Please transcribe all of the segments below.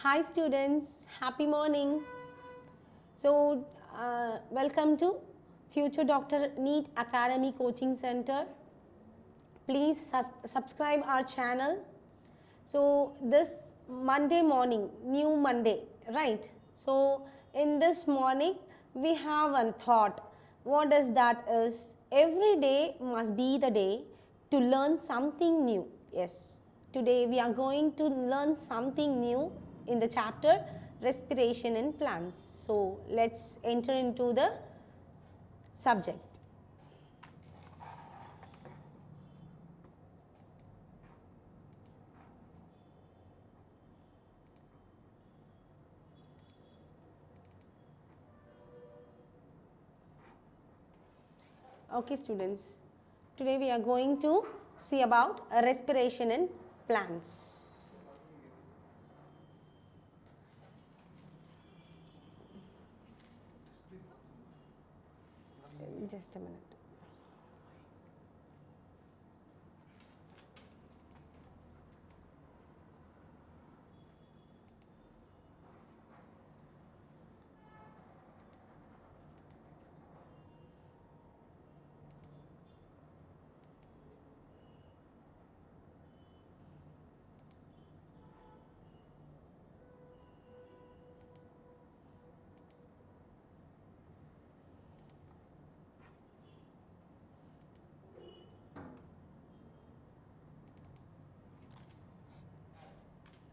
Hi students, happy morning. So, welcome to Future Doctor NEET Academy Coaching Center. Please subscribe our channel. So, this Monday morning, new Monday, right? So, in this morning, we have one thought. What does that is? Every day must be the day to learn something new. Yes, today we are going to learn something new in the chapter Respiration in Plants. So, let's enter into the subject. Okay students, today we are going to see about respiration in plants. Just a minute.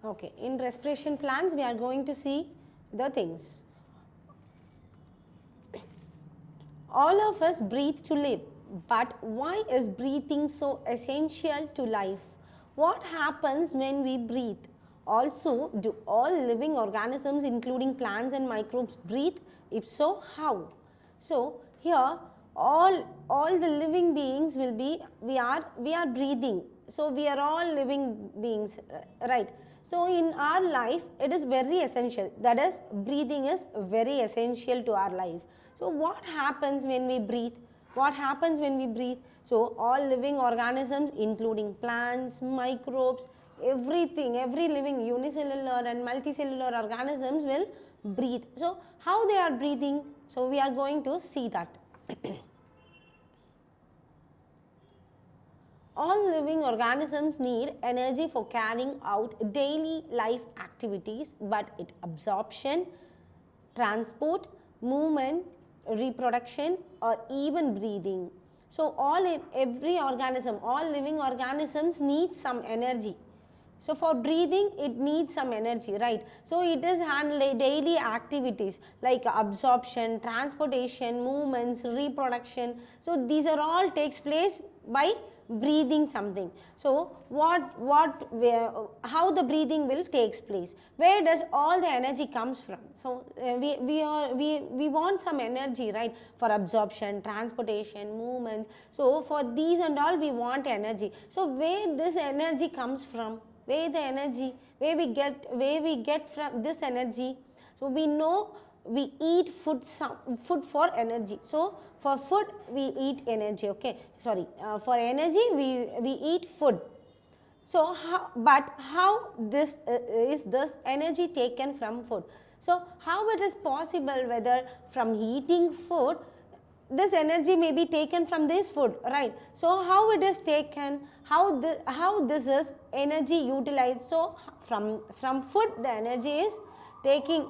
Okay, in respiration plants we are going to see the things. All of us breathe to live, but why is breathing so essential to life? What happens when we breathe? Also, do all living organisms including plants and microbes breathe? If so, how? So, here all the living beings will be, we are breathing. So, we are all living beings, right? So, in our life, it is very essential. That is, breathing is very essential to our life. So, what happens when we breathe? What happens when we breathe? So, all living organisms including plants, microbes, everything, every living unicellular and multicellular organisms will breathe. So, how they are breathing? So, we are going to see that. All living organisms need energy for carrying out daily life activities, but its absorption, transport, movement, reproduction, or even breathing. So, every organism, all living organisms need some energy. So, for breathing, it needs some energy, right? So, it is handling daily activities like absorption, transportation, movements, reproduction. So, these are all takes place by breathing something. So, how the breathing will takes place? Where does all the energy comes from? So, we want some energy, right? For absorption, transportation, movements. So, for these and all we want energy. So, where this energy comes from? Where the energy, where we get from this energy? So, we know we eat food for energy. So, for food we eat energy, okay, sorry, for energy we eat food. So, how this is this energy taken from food? So, how it is possible whether from eating food this energy may be taken from this food, right? So, how it is taken, how this is energy utilized? So, from food the energy is taking,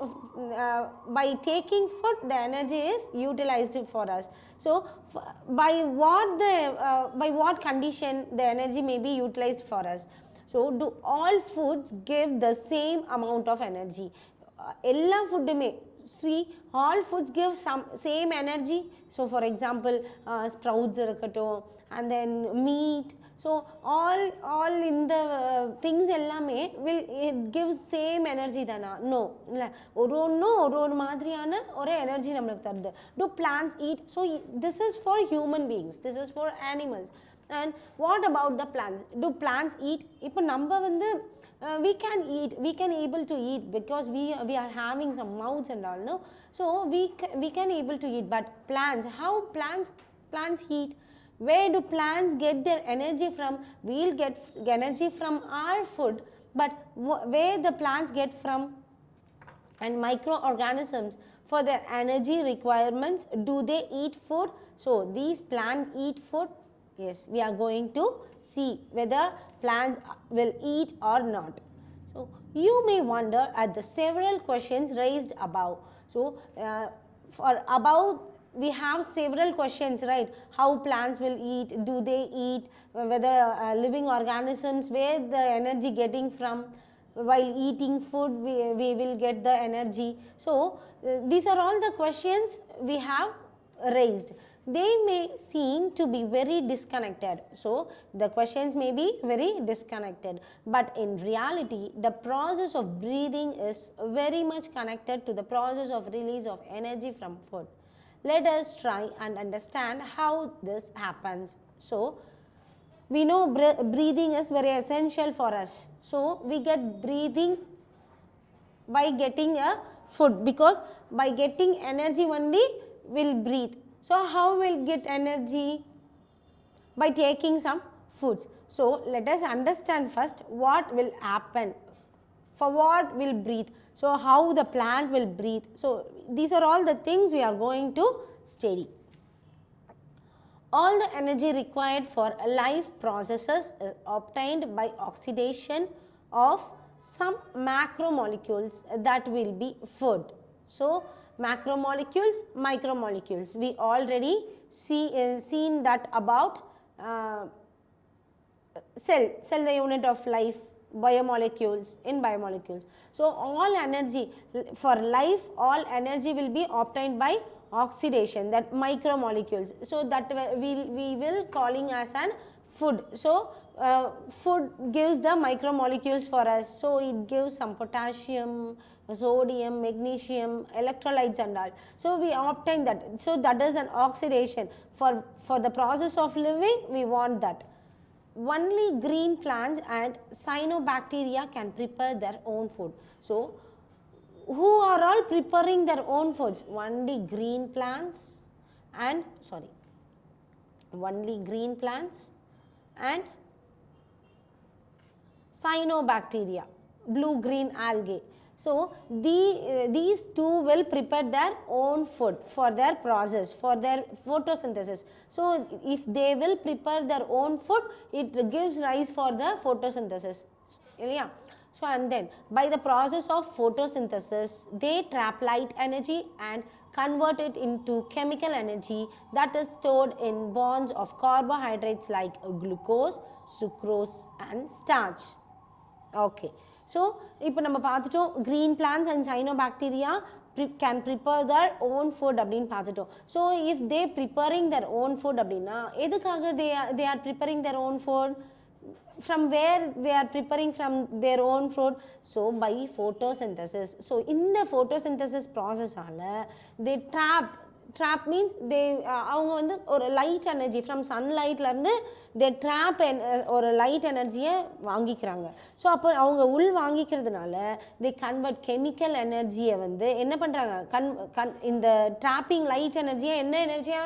by taking food the energy is utilized for us. So, by what condition the energy may be utilized for us? So, do all foods give the same amount of energy? Ella food may, see, all foods give some same energy. So, for example, sprouts and then meat. So, all in the things ellame will it gives same energy thana? No, oru madriyana ore energy namakku tharudhu. Do plants eat? So, this is for human beings, this is for animals. And what about the plants? Do plants eat? Ipo namba vandu we can eat, we can able to eat because we are having some mouths and all, no? So, we can able to eat, but plants, how plants eat? Where do plants get their energy from? We will get energy from our food, but where the plants get from? And microorganisms, for their energy requirements, do they eat food? So these plants eat food. Yes, we are going to see whether plants will eat or not. So you may wonder at the several questions raised above. So for above we have several questions, right? How plants will eat, do they eat, whether living organisms, where the energy getting from, while eating food we will get the energy. So these are all the questions we have raised. They may seem to be very disconnected. So the questions may be very disconnected, but in reality the process of breathing is very much connected to the process of release of energy from food. Let us try and understand how this happens. So we know breathing is very essential for us. So we get breathing by getting a food, because by getting energy only we'll breathe. So how we'll get energy? By taking some foods. So let us understand first what will happen. For what we'll breathe. So how the plant will breathe. So these are all the things we are going to study. All the energy required for life processes is obtained by oxidation of some macromolecules that will be food. So macromolecules, micromolecules. We already seen that about cell the unit of life, biomolecules, in biomolecules. So all energy for life, all energy will be obtained by oxidation, that micromolecules. So that we will calling as an food. So food gives the micromolecules for us. So it gives some potassium, sodium, magnesium, electrolytes and all. So we obtain that. So that is an oxidation. For the process of living, we want that. Only green plants and cyanobacteria can prepare their own food. So who are all preparing their own foods? Only green plants and cyanobacteria, blue-green algae. So these two will prepare their own food for their process, for their photosynthesis. So if they will prepare their own food, it gives rise for the photosynthesis. Yeah. So and then by the process of photosynthesis, they trap light energy and convert it into chemical energy that is stored in bonds of carbohydrates like glucose, sucrose and starch. Okay. So இப்போ நம்ம பார்த்துட்டோம் green plants and cyanobacteria can prepare their own food அப்படின்னு பார்த்துட்டோம். So if they preparing their own food அப்படின்னா எதுக்காக they are preparing their own food? From where they are preparing from their own food? So by photosynthesis. So in the photosynthesis process they trap means they அவங்க வந்து ஒரு light energy from sunlightல இருந்து they trap ஒரு light energy-ய வாங்கிக்கிறாங்க. So அப்போ அவங்க உள் வாங்கிக்கிறதுனால they convert chemical energy-ய வந்து என்ன பண்ணுறாங்க, இந்த trapping light energy-ய என்ன எனர்ஜியா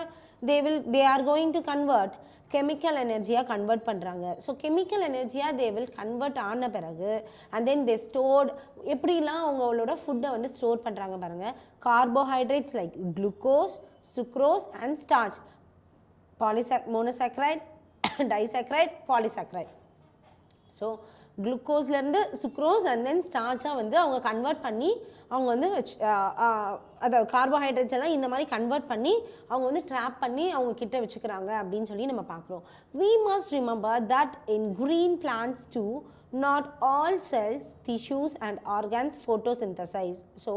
they are going to convert chemical energy convert பண்றாங்க. So chemical energy they will convert ஆன பிறகு and then they stored எப்படிலாம் அவங்களோட ஃபுட்டை வந்து ஸ்டோர் பண்றாங்க பாருங்க. Carbohydrates like glucose, sucrose and starch, monosaccharide, disaccharide, polysaccharide. So குளுக்கோஸ்ல இருந்து சுக்ரோஸ் அண்ட் தென் ஸ்டார்ச்சா வந்து அவங்க கன்வெர்ட் பண்ணி அவங்க வந்து அதாவது கார்போஹைட்ரேட்ஸ் எல்லாம் இந்த மாதிரி கன்வெர்ட் பண்ணி அவங்க வந்து ட்ராப் பண்ணி அவங்க கிட்ட வச்சுக்கிறாங்க அப்படின்னு சொல்லி நம்ம பார்க்குறோம். We must remember that in green plants too, not all cells, tissues and organs photosynthesize. So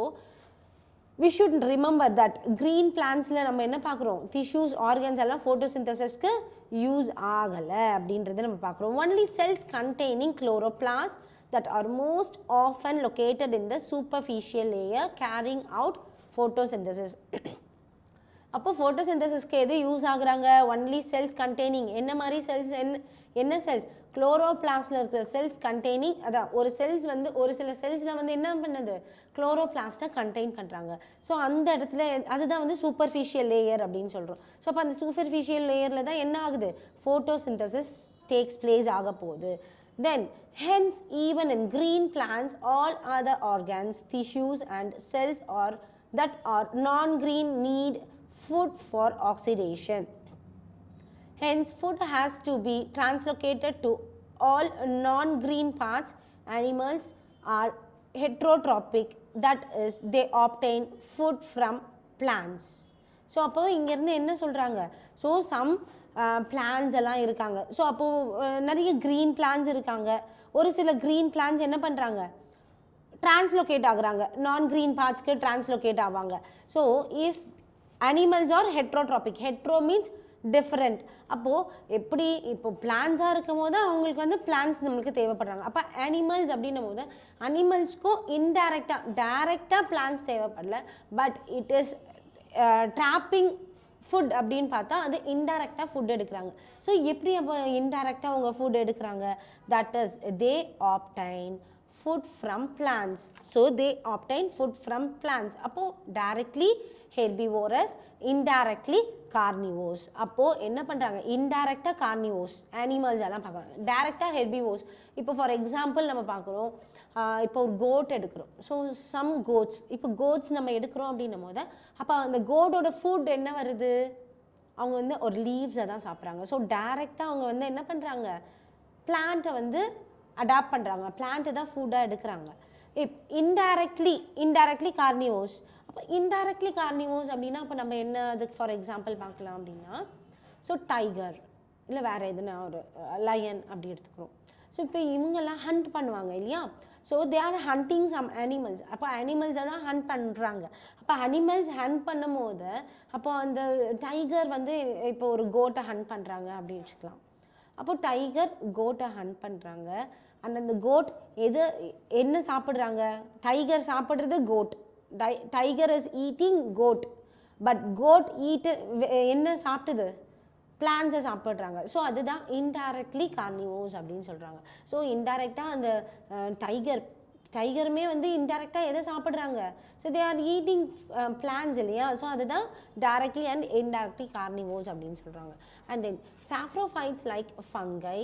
we should remember that green plantsல நம்ம என்ன பார்க்குறோம், tissues, organs எல்லாம் photosynthesisக்கு யூஸ் ஆகலை அப்படின்றத நம்ம பார்க்குறோம். Only cells containing chloroplasts that are most often located in the superficial layer carrying out photosynthesis. அப்போ photosynthesisக்கு எது யூஸ் ஆகுறாங்க? Only cells containing என்ன மாதிரி cells, என்ன cells? குளோரோபிளாஸ்டில் இருக்கிற செல்ஸ் கண்டெய்னிங், அதான் ஒரு செல்ஸ் வந்து ஒரு சில செல்ஸில் வந்து என்ன பண்ணுது, குளோரோபிளாஸ்ட்டை கண்டெயின் பண்ணுறாங்க. ஸோ அந்த இடத்துல அதுதான் வந்து சூப்பர்ஃபிஷியல் லேயர் அப்படின்னு சொல்கிறோம். ஸோ அப்போ அந்த சூப்பர்ஃபிஷியல் லேயரில் தான் என்ன ஆகுது, ஃபோட்டோசிந்தசிஸ் டேக்ஸ் பிளேஸ் ஆக போகுது. Then hence even in green plants all other organs, tissues and cells that are non-green need food for oxidation. Hence food has to be translocated to all non-green parts. Animals are heterotrophic, that is they obtain food from plants. So அப்போ இங்கேருந்து என்ன சொல்கிறாங்க, so some plans எல்லாம் இருக்காங்க. So அப்போது நிறைய green plans இருக்காங்க. ஒரு சில க்ரீன் பிளான்ஸ் என்ன பண்ணுறாங்க, டிரான்ஸ்லோகேட் ஆகுறாங்க, நான் க்ரீன் பார்ட்ஸ்க்கு டிரான்ஸ்லோகேட் ஆவாங்க. So if animals are heterotrophic, hetero means different. அப்போது எப்படி இப்போ பிளான்ஸாக இருக்கும் போது அவங்களுக்கு வந்து பிளான்ஸ் நம்மளுக்கு தேவைப்படுறாங்க. அப்போ அனிமல்ஸ் அப்படின்னும் போது அனிமல்ஸ்க்கும் டைரெக்டாக பிளான்ஸ் தேவைப்படல, but it is trapping food அப்படின்னு பார்த்தா அது இன்டைரக்டாக ஃபுட் எடுக்கிறாங்க. ஸோ எப்படி அப்போ இன்டைரக்டாக அவங்க ஃபுட் எடுக்கிறாங்க, that is they obtain food from plants. So they obtain food from plants. அப்போ directly herbivores, indirectly carnivores. அப்போ என்ன பண்ணுறாங்க, இன்டைரக்டாக கார்னிவோர்ஸ் அனிமல்ஸ் எல்லாம் பார்க்குறாங்க, டைரெக்டாக ஹெர்பிவோர்ஸ். இப்போ ஃபார் எக்ஸாம்பிள் நம்ம பார்க்குறோம், இப்போ ஒரு கோட் எடுக்கிறோம். ஸோ சம் கோட்ஸ், இப்போ கோட்ஸ் நம்ம எடுக்கிறோம் அப்படின்னும் போது அப்போ அந்த கோட்டோட ஃபுட் என்ன வருது, அவங்க வந்து ஒரு லீவ்ஸை தான் சாப்பிட்றாங்க. ஸோ டைரெக்டாக அவங்க வந்து என்ன பண்ணுறாங்க, பிளான்ட்டை வந்து அடாப்ட் பண்ணுறாங்க, பிளான்ட்டு தான் ஃபுட்டாக எடுக்கிறாங்க. Indirectly carnivores. அப்போ இன்டைரக்ட்லி கார்னிவோர்ஸ் அப்படின்னா அப்போ நம்ம என்ன அதுக்கு ஃபார் எக்ஸாம்பிள் பார்க்கலாம் அப்படின்னா, ஸோ டைகர் இல்லை வேறு எதுனா ஒரு லயன் அப்படி எடுத்துக்கிறோம். ஸோ இப்போ இவங்கெல்லாம் ஹண்ட் பண்ணுவாங்க இல்லையா, so they are hunting some animals. அப்போ அனிமல்ஸை தான் ஹண்ட் பண்ணுறாங்க. அப்போ அனிமல்ஸ் ஹண்ட் பண்ணும் போது அப்போ அந்த டைகர் வந்து இப்போ ஒரு கோட்டை ஹண்ட் பண்ணுறாங்க அப்படின்னு வச்சுக்கலாம். அப்போ டைகர் கோட்டை ஹண்ட் பண்ணுறாங்க. அண்ட் அந்த கோட் என்ன சாப்பிட்றாங்க, டைகர் சாப்பிட்றது goat, tiger is eating goat, but goat என்ன சாப்பிட்டுது, பிளான்ஸை சாப்பிட்றாங்க. ஸோ அதுதான் இன்டைரக்ட்லி கார்னிவோர்ஸ் அப்படின்னு சொல்கிறாங்க. ஸோ இன்டைரக்டாக அந்த டைகருமே வந்து இன்டைரக்டாக எதை சாப்பிட்றாங்க, so they are eating plants இல்லையா. ஸோ அதுதான் டைரக்ட்லி அண்ட் இன்டைரக்ட்லி கார்னிவோர்ஸ் அப்படின்னு சொல்கிறாங்க. And then saprophytes like fungi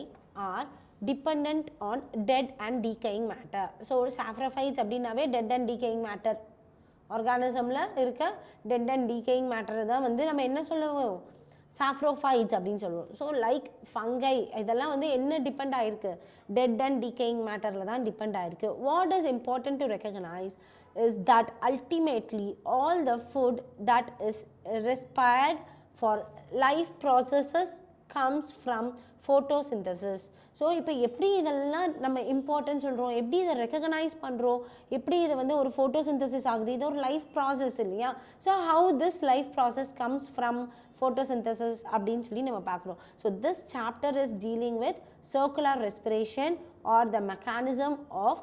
are depend on dead and decaying matter. So saprophytes அப்படின்னாவே டெட் அண்ட் டீகேயிங் மேட்டர், ஆர்கானிசமில் இருக்க டெட் அண்ட் டீகேயிங் மேட்டர் தான் வந்து நம்ம என்ன சொல்லுவோம், சாப்ரோஃபைட்ஸ் அப்படின்னு சொல்லுவோம். ஸோ லைக் ஃபங்கை இதெல்லாம் வந்து என்ன டிபெண்ட் ஆகிருக்கு, டெட் அண்ட் டீகேயிங் மேட்டரில் தான் டிபெண்ட் ஆகிருக்கு. What is important to recognise is that ultimately all the food that is required for life processes comes from photosynthesis. So இப்போ எப்படி இதெல்லாம் நம்ம இம்பார்ட்டன்ட் சொல்கிறோம், எப்படி இதை ரெக்கக்னைஸ் பண்ணுறோம், எப்படி இதை வந்து ஒரு ஃபோட்டோசிந்தசிஸ் ஆகுது, இது ஒரு லைஃப் ப்ராசஸ் இல்லையா. So how this life process comes from photosynthesis அப்படின்னு சொல்லி நம்ம பார்க்குறோம். So this chapter is dealing with circular respiration or the mechanism of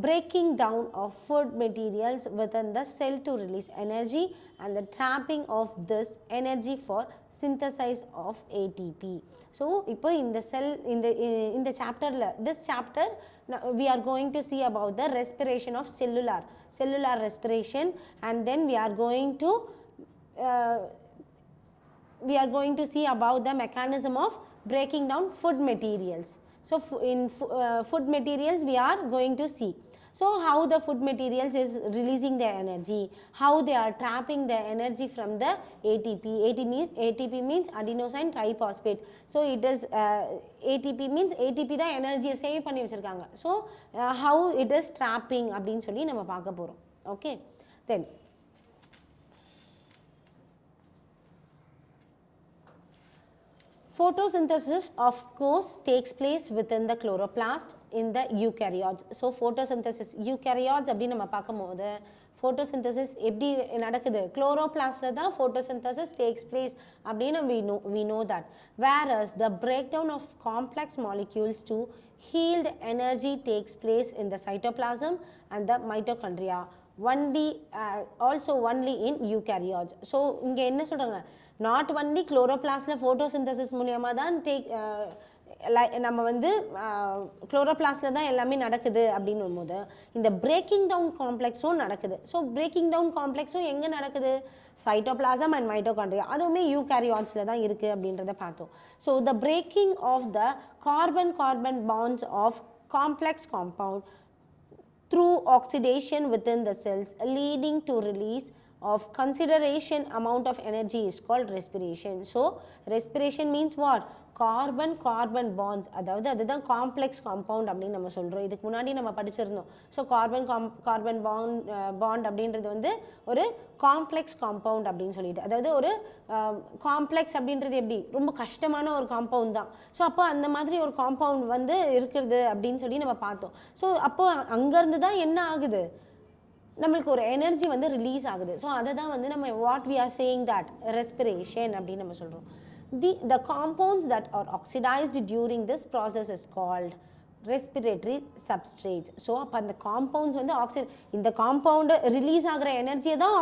breaking down of food materials within the cell to release energy and the trapping of this energy for synthesis of ATP. So இப்போ இந்த cell இந்த chapterல this chapter we are going to see about the respiration of cellular respiration, and then we are going to see about the mechanism of breaking down food materials. So in food materials we are going to see, so how the food materials is releasing their energy, how they are trapping the energy from the ATP. ATP means adenosine triphosphate. So it is ATP means ATP தான் எனர்ஜியை save பண்ணி வச்சுருக்காங்க. So how it is trapping அப்படின்னு சொல்லி நம்ம பார்க்க போகிறோம். Okay, then photosynthesis of course takes place within the chloroplast in the eukaryotes. So photosynthesis eukaryotes அப்படி நம்ம பார்க்கும்போது photosynthesis எப்படி நடக்குது, chloroplastல தான் photosynthesis takes place அப்படின்னு we know that, whereas the breakdown of complex molecules to yield energy takes place in the cytoplasm and the mitochondria, also only in eukaryotes. So இங்கே என்ன சொல்கிறாங்க, not only chloroplastல photosynthesis மூலியமாக தான் நம்ம வந்து குளோரோபிளாஸ்டில் தான் எல்லாமே நடக்குது அப்படின்னும் போது இந்த பிரேக்கிங் டவுன் காம்ப்ளெக்ஸும் நடக்குது. ஸோ பிரேக்கிங் டவுன் காம்ப்ளெக்ஸும் எங்கே நடக்குது? சைட்டோபிளாசம் அண்ட் மைட்டோகாண்ட்ரியா, அதுவுமே யூகேரியாட்ஸில் தான் இருக்குது அப்படின்றத பார்த்தோம். So the breaking of the carbon carbon bonds of complex compound through oxidation within the cells leading to release of consideration amount of energy is called respiration. So respiration means what? Carbon carbon bonds, அதாவது அதுதான் complex compound அப்படின்னு நம்ம சொல்கிறோம். இதுக்கு முன்னாடி நம்ம படிச்சிருந்தோம். So carbon carbon bond அப்படின்றது வந்து ஒரு காம்ப்ளெக்ஸ் காம்பவுண்ட் அப்படின்னு சொல்லிட்டு, அதாவது ஒரு காம்ப்ளெக்ஸ் அப்படின்றது எப்படி ரொம்ப கஷ்டமான ஒரு காம்பவுண்ட் தான். ஸோ அப்போ அந்த மாதிரி ஒரு காம்பவுண்ட் வந்து இருக்கிறது அப்படின்னு சொல்லி நம்ம பார்த்தோம். ஸோ அப்போ அங்கேருந்து தான் என்ன ஆகுது? நம்மளுக்கு ஒரு எனர்ஜி வந்து ரிலீஸ் ஆகுது. ஸோ அதை தான் வந்து நம்ம what we are saying that respiration அப்படின்னு நம்ம சொல்கிறோம். The compounds that are oxidized during this process is called respiratory substrates. So அப்போ அந்த காம்பவுண்ட்ஸ் வந்து இந்த காம்பவுண்டு ரிலீஸ் ஆகிற எனர்ஜியை தான்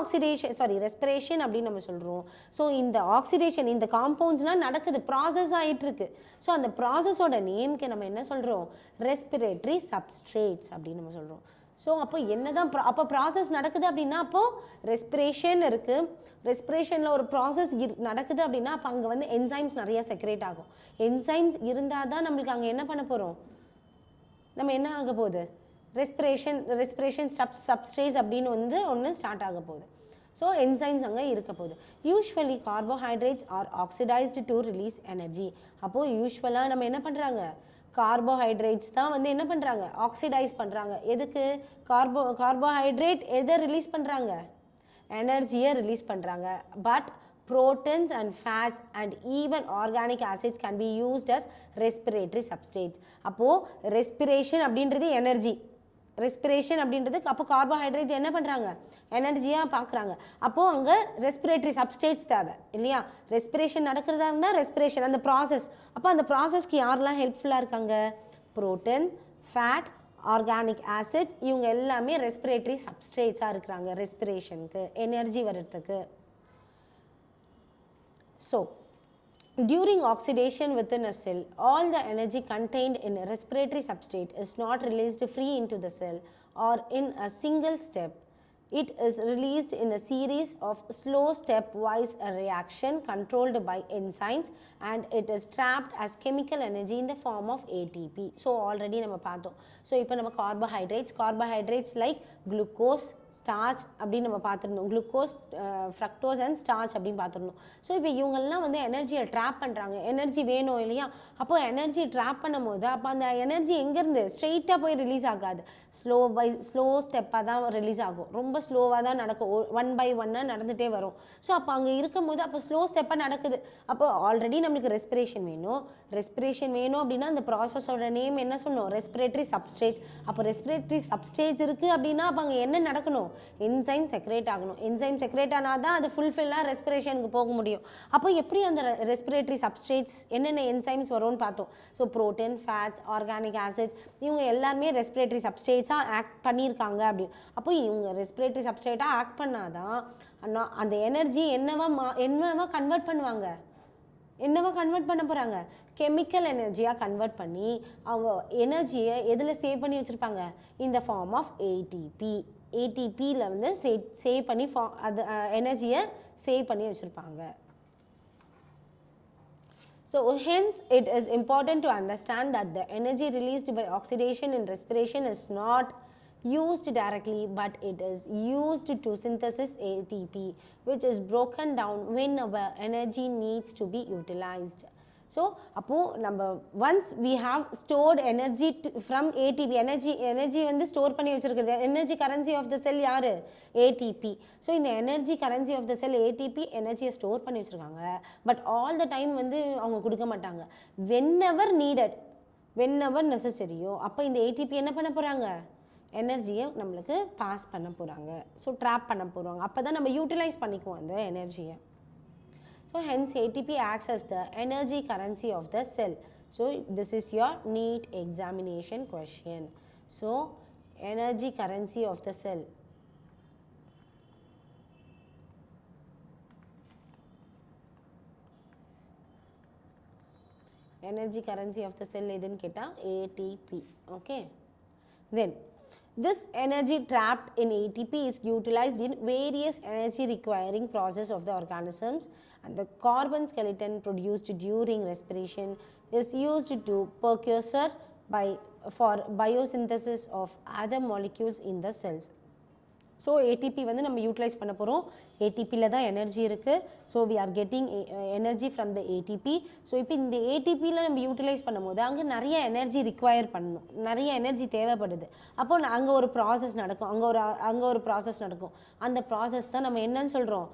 ரெஸ்பிரேஷன் அப்படின்னு நம்ம சொல்கிறோம். ஸோ இந்த ஆக்சிடேஷன் இந்த காம்பவுண்ட்ஸ்லாம் நடக்குது, ப்ராசஸ் ஆகிட்டுருக்கு. ஸோ அந்த ப்ராசஸோட நேம்க்கு நம்ம என்ன சொல்கிறோம்? ரெஸ்பிரேட்டரி சப்ஸ்ட்ரேட்ஸ் அப்படின்னு நம்ம சொல்கிறோம். ஸோ அப்போ என்ன தான் அப்போ ப்ராசஸ் நடக்குது அப்படின்னா அப்போது ரெஸ்பிரேஷன் இருக்குது. ரெஸ்பிரேஷனில் ஒரு ப்ராசஸ் நடக்குது அப்படின்னா அப்போ அங்கே வந்து என்சைம்ஸ் நிறைய செக்ரேட் ஆகும். என்சைம்ஸ் இருந்தால் தான் நம்மளுக்கு அங்கே என்ன பண்ண போகிறோம்? நம்ம என்ன ஆக போகுது? ரெஸ்பிரேஷன் சப்ஸ்ட்ரேட்ஸ் அப்படின்னு வந்து ஒன்று ஸ்டார்ட் ஆக போகுது. ஸோ என்சைம்ஸ் அங்கே இருக்க போகுது. Usually carbohydrates are oxidised to release energy. அப்போது யூஸ்வலாக நம்ம என்ன பண்ணுறாங்க? கார்போஹைட்ரேட்ஸ் தான் வந்து என்ன பண்ணுறாங்க? ஆக்சிடைஸ் பண்ணுறாங்க. எதுக்கு? கார்போஹைட்ரேட் எதை ரிலீஸ் பண்ணுறாங்க? எனர்ஜியை ரிலீஸ் பண்ணுறாங்க. But proteins and fats and even organic acids can be used as respiratory substrates. அப்போது ரெஸ்பிரேஷன் அப்படின்றது எனர்ஜி, ரெஸ்பிரேஷன் அப்படின்றது அப்போ கார்போஹைட்ரேட் என்ன பண்ணுறாங்க? எனர்ஜியாக பார்க்குறாங்க. அப்போது அங்கே ரெஸ்பிரேட்டரி சப்ஸ்டேட்ஸ் தேவை இல்லையா? ரெஸ்பிரேஷன் நடக்கிறதா இருந்தால் ரெஸ்பிரேஷன் அந்த ப்ராசஸ். அப்போ அந்த ப்ராசஸ்க்கு யாரெல்லாம் ஹெல்ப்ஃபுல்லாக இருக்காங்க? புரோட்டீன், ஃபேட், ஆர்கானிக் ஆசிட்ஸ், இவங்க எல்லாமே ரெஸ்பிரேட்டரி சப்ஸ்டேட்ஸாக இருக்கிறாங்க ரெஸ்பிரேஷனுக்கு, எனர்ஜி வர்றதுக்கு. So during oxidation within a cell, all the energy contained in a respiratory substrate is not released free into the cell or in a single step. It is released in a series of slow stepwise reaction controlled by enzymes and it is trapped as chemical energy in the form of ATP. So already நம்ம பார்த்தோம். So இப்போ நம்ம carbohydrates like glucose, starch அப்படின்னு நம்ம பார்த்துருந்தோம். Glucose, fructose and starch அப்படின்னு பார்த்துருந்தோம். So இப்போ இவங்கெல்லாம் வந்து எனர்ஜியை ட்ராப் பண்ணுறாங்க. எனர்ஜி வேணும் இல்லையா? அப்போது எனர்ஜி ட்ராப் பண்ணும் போது அப்போ அந்த எனர்ஜி எங்கேருந்து ஸ்ட்ரெயிட்டாக போய் ரிலீஸ் ஆகாது. ஸ்லோ ஸ்டெப்பாக தான் ரிலீஸ் ஆகும். ரொம்ப ஸ்லோவாக தான் நடக்கும். 1 by 1 நடந்துகிட்டே வரும். ஸோ அப்போ அங்கே இருக்கும் போது அப்போ ஸ்லோ ஸ்டெப்பாக நடக்குது. அப்போ ஆல்ரெடி நம்மளுக்கு ரெஸ்பிரேஷன் வேணும் அப்படின்னா அந்த ப்ராசஸோட நேம் என்ன சொல்லணும்? ரெஸ்பிரேட்டரி சப்ஸ்டேட்ஸ். அப்போ ரெஸ்பிரேட்டரி சப்ஸ்டேட்ஸ் இருக்குது அப்படின்னா அப்போ அங்கே என்ன நடக்கணும்? என்சைம் செக்ரேட் ஆகணும். என்சைம் செக்ரேட் ஆனால் தான் அது ஃபுல்ஃபில்லாக ரெஸ்பிரேஷனுக்கு போக முடியும். அப்போ எப்படி அந்த ரெஸ்பிரேட்டரி சப்ஸ்டேட்ஸ் என்னென்ன என்சைம்ஸ் வரும்னு பார்த்தோம். So protein, fats, organic acids இவங்க எல்லாருமே ரெஸ்பிரேட்டரி சப்ஸ்டேட்ஸாக ஆக்ட் பண்ணியிருக்காங்க அப்படின்னு. அப்போ இவங்க ரெஸ்பிரேட்டரி சப்ஸ்டேட்டாக ஆக்ட் பண்ணாதான் அந்த எனர்ஜி என்னவா கன்வெர்ட் பண்ணுவாங்க? என்னவா கன்வெர்ட் பண்ண போகிறாங்க? கெமிக்கல் எனர்ஜியாக கன்வெர்ட் பண்ணி அவங்க எனர்ஜியை எதில் சேவ் பண்ணி வச்சுருப்பாங்க? இந்த ஃபார்ம் ஆஃப் ஏடிபி. ஏடிபியில் வந்து சேவ் பண்ணி அது எனர்ஜியை சேவ் பண்ணி வச்சுருப்பாங்க. So hence it is important to understand that the energy released by oxidation in respiration is not used directly but it is used to synthesize ATP which is broken down whenever energy needs to be utilized. So அப்போது நம்ம once we have stored energy from ATP, energy வந்து store பண்ணி வச்சுருக்கிறது. Energy currency of the cell யார்? ATP. So இந்த energy currency of the cell ATP எனர்ஜியை store பண்ணி வச்சுருக்காங்க. பட் ஆல் த டைம் வந்து அவங்க கொடுக்க மாட்டாங்க. whenever needed, whenever necessary-யோ அப்போ இந்த ATP என்ன பண்ண போகிறாங்க? எனர்ஜியை நம்மளுக்கு பாஸ் பண்ண போகிறாங்க. ஸோ ட்ராப் பண்ண போகிறாங்க. அப்போ தான் நம்ம யூட்டிலைஸ் பண்ணிக்குவோம் அந்த எனர்ஜியை. So hence ATP acts as the energy currency of the cell. So this is your NEET examination question. So energy currency of the cell. energy currency of the cell எதுன்னு கேட்டா ATP. Okay. Then this energy trapped in ATP is utilized in various energy requiring process of the organisms, and the carbon skeleton produced during respiration is used to precursor for biosynthesis of other molecules in the cells. So ATP வந்து நம்ம utilise பண்ண போகிறோம். ATPல தான் energy இருக்குது. So we are getting energy from the ATP. So இப்போ இந்த ATPயில் நம்ம utilise பண்ணும்போது அங்கே நிறைய எனர்ஜி ரிக்வயர் பண்ணணும், நிறைய எனர்ஜி தேவைப்படுது. அப்போ அங்கே ஒரு ப்ராசஸ் நடக்கும், அங்கே ஒரு ப்ராசஸ் நடக்கும். அந்த ப்ராசஸ் தான் நம்ம என்னன்னு சொல்கிறோம்,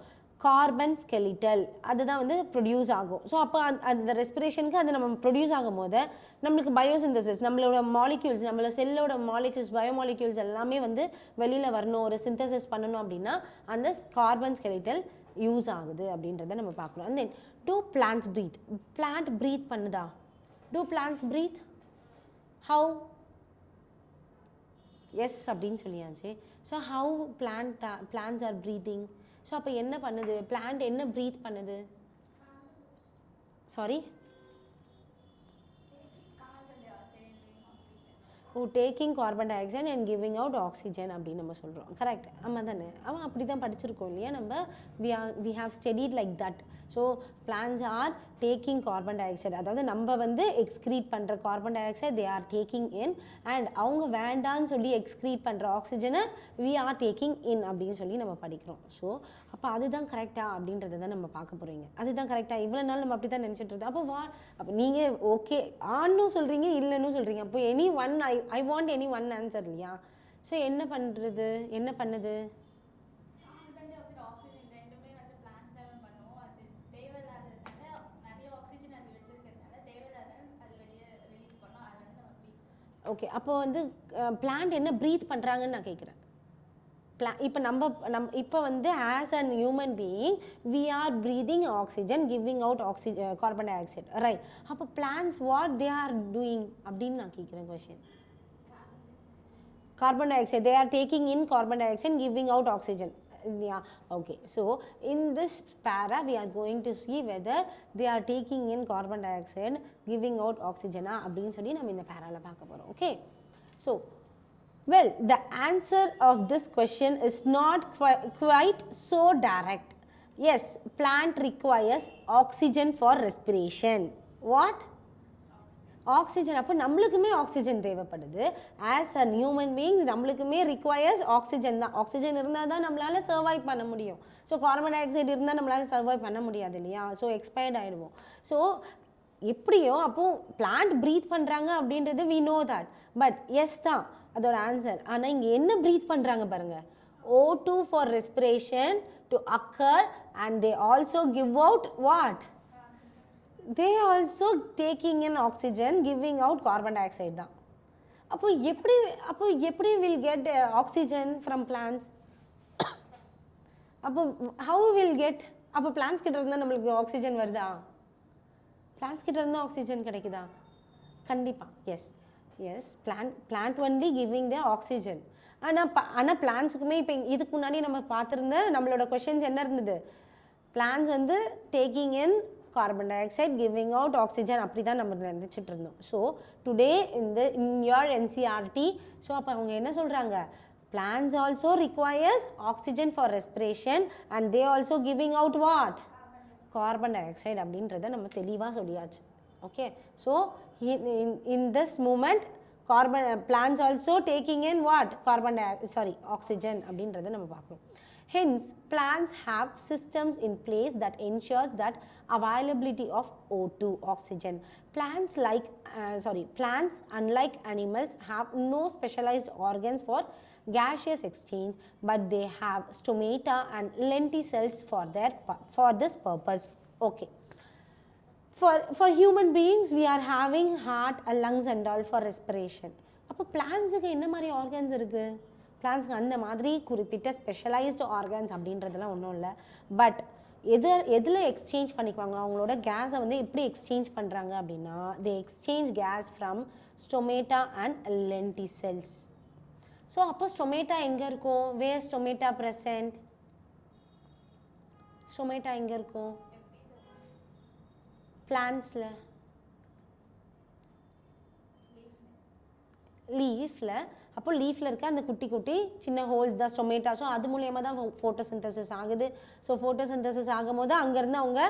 கார்பன் ஸ்கெலிட்டல். அதுதான் வந்து ப்ரொடியூஸ் ஆகும். ஸோ அப்போ அந்த ரெஸ்பிரேஷனுக்கு அது நம்ம ப்ரொடியூஸ் ஆகும் போது நம்மளுக்கு பயோசிந்தசிஸ், நம்மளோட மாலிக்யூல்ஸ், நம்மளோட செல்லோட மாலிக்யூல்ஸ், பயோமாலிக்யூல்ஸ் எல்லாமே வந்து வெளியில் வரணும், ஒரு சிந்தசிஸ் பண்ணணும் அப்படின்னா அந்த கார்பன் ஸ்கெலிட்டல் யூஸ் ஆகுது அப்படின்றத நம்ம பார்க்குறோம். And then do plants breathe. Plant breathe பண்ணுதா? Do plants breathe? How? Yes அப்படின்னு சொல்லியாச்சு. So how plants are breathing? So அப்போ என்ன பண்ணுது பிளான்ட், என்ன ப்ரீத் பண்ணுது? Sorry, taking carbon dioxide and giving out oxygen அப்படின்னு நம்ம சொல்கிறோம். கரெக்ட், ஆமாம் தானே? அவன் அப்படி தான் படிச்சிருக்கோம் இல்லையா நம்ம. We have studied like that. So plants are taking carbon dioxide, அதாவது நம்ம வந்து எக்ஸ்க்ரீட் பண்ணுற carbon dioxide they are taking in, and அவங்க வேண்டான்னு சொல்லி எக்ஸ்க்ரீட் பண்ணுற ஆக்சிஜனை வி ஆர் டேக்கிங் இன் அப்படின்னு சொல்லி நம்ம படிக்கிறோம். ஸோ அப்போ அதுதான் கரெக்டா அப்படின்றத தான் நம்ம பார்க்க போகிறீங்க. அதுதான் கரெக்டா? இவ்வளோ நாள் நம்ம அப்படி தான் நினச்சிட்டு இருந்தோம். அப்போ நீங்கள் ஓகே ஆன்னு சொல்கிறீங்க, இல்லைன்னு சொல்கிறீங்க. அப்போ any one I want any one answer இல்லையா? ஸோ என்ன பண்ணுறது, என்ன பண்ணுது? ஓகே, அப்போ வந்து பிளான்ட் என்ன ப்ரீத் பண்ணுறாங்கன்னு நான் கேட்குறேன். இப்போ இப்போ வந்து as an human being we are breathing oxygen, giving out carbon dioxide, right? அப்போ plants what they are doing அப்படின்னு நான் கேட்குறேன் question. Carbon dioxide, they are taking in carbon dioxide, giving out oxygen. Yeah, okay. So in this para we are going to see whether they are taking in carbon dioxide, giving out oxygen அப்படினு சொல்லி நம்ம இந்த paraல பார்க்க போறோம். Okay. So well, the answer of this question is not quite so direct. Yes, plant requires oxygen for respiration. What? Oxygen. அப்போ நம்மளுக்குமே oxygen தேவைப்படுது. As a human beings நம்மளுக்குமே ரிக்வயர்ஸ் ஆக்சிஜன் தான். ஆக்சிஜன் இருந்தால் தான் நம்மளால் சர்வைவ் பண்ண முடியும். ஸோ கார்பன் டை ஆக்சைடு இருந்தால் நம்மளால் சர்வைவ் பண்ண முடியாது இல்லையா? ஸோ எக்ஸ்பயர்ட் ஆகிடுவோம். ஸோ எப்படியோ அப்போது பிளான்ட் ப்ரீத் பண்ணுறாங்க அப்படின்றது we know that. But yes தான் அதோட ஆன்சர். ஆனால் இங்கே என்ன ப்ரீத் பண்ணுறாங்க பாருங்கள். O2 for respiration to occur and they also give out what? They also taking in oxygen, giving out carbon dioxide தான். அப்போ எப்படி will get oxygen from plants? அப்போ how will get? அப்போ plants கிட்ட இருந்தால் நம்மளுக்கு ஆக்சிஜன் வருதா? plants கிட்ட இருந்தால் ஆக்சிஜன் கிடைக்குதா? கண்டிப்பா S plant only giving the oxygen. ஆனால் பிளான்ஸுக்குமே இப்போ இதுக்கு முன்னாடி நம்ம பார்த்துருந்த நம்மளோட கொஷின்ஸ் என்ன இருந்தது? plants வந்து taking in carbon dioxide, giving out oxygen, அப்படி தான் நம்ம நினச்சிட்டு இருந்தோம். So today in your NCERT, so அப்போ அவங்க என்ன சொல்கிறாங்க? plants also requires oxygen for respiration and they also giving out what? carbon dioxide அப்படின்றத நம்ம தெளிவாக சொல்லியாச்சு. Okay, so in this moment plants also taking in what? oxygen அப்படின்றத நம்ம பார்க்குறோம். Hence, plants have systems in place that ensures that availability of O2 oxygen. Plants unlike animals have no specialized organs for gaseous exchange, but they have stomata and lenticels for this purpose. Okay. For human beings, we are having heart, lungs and all for respiration. அப்போ பிளான்ஸுக்கு என்ன மாதிரி organs இருக்குது? பிளான்ஸ்க்கு அந்த மாதிரி குறிப்பிட்ட specialised organs அப்படின்றதுலாம் ஒன்றும் இல்லை. பட் எதில் எக்ஸ்சேஞ்ச் பண்ணிக்குவாங்க? அவங்களோட கேஸை வந்து எப்படி எக்ஸ்சேஞ்ச் பண்ணுறாங்க அப்படின்னா, they exchange gas from stomata and lenticels. So அப்போ ஸ்டொமேட்டா எங்கே இருக்கும்? வேர் ஸ்டொமேட்டா ப்ரெசன்ட்? ஸ்டொமேட்டா எங்கே இருக்கும்? பிளான்ஸில். லீஃபில். அப்போ லீஃபில் இருக்க அந்த குட்டி குட்டி சின்ன ஹோல்ஸ் தான் ஸ்டொமேட்டாஸும், அது மூலயமா தான் ஃபோட்டோசிந்தசிஸ் ஆகுது. ஸோ ஃபோட்டோசிந்தசிஸ் ஆகும்போது அங்கேருந்து அவங்க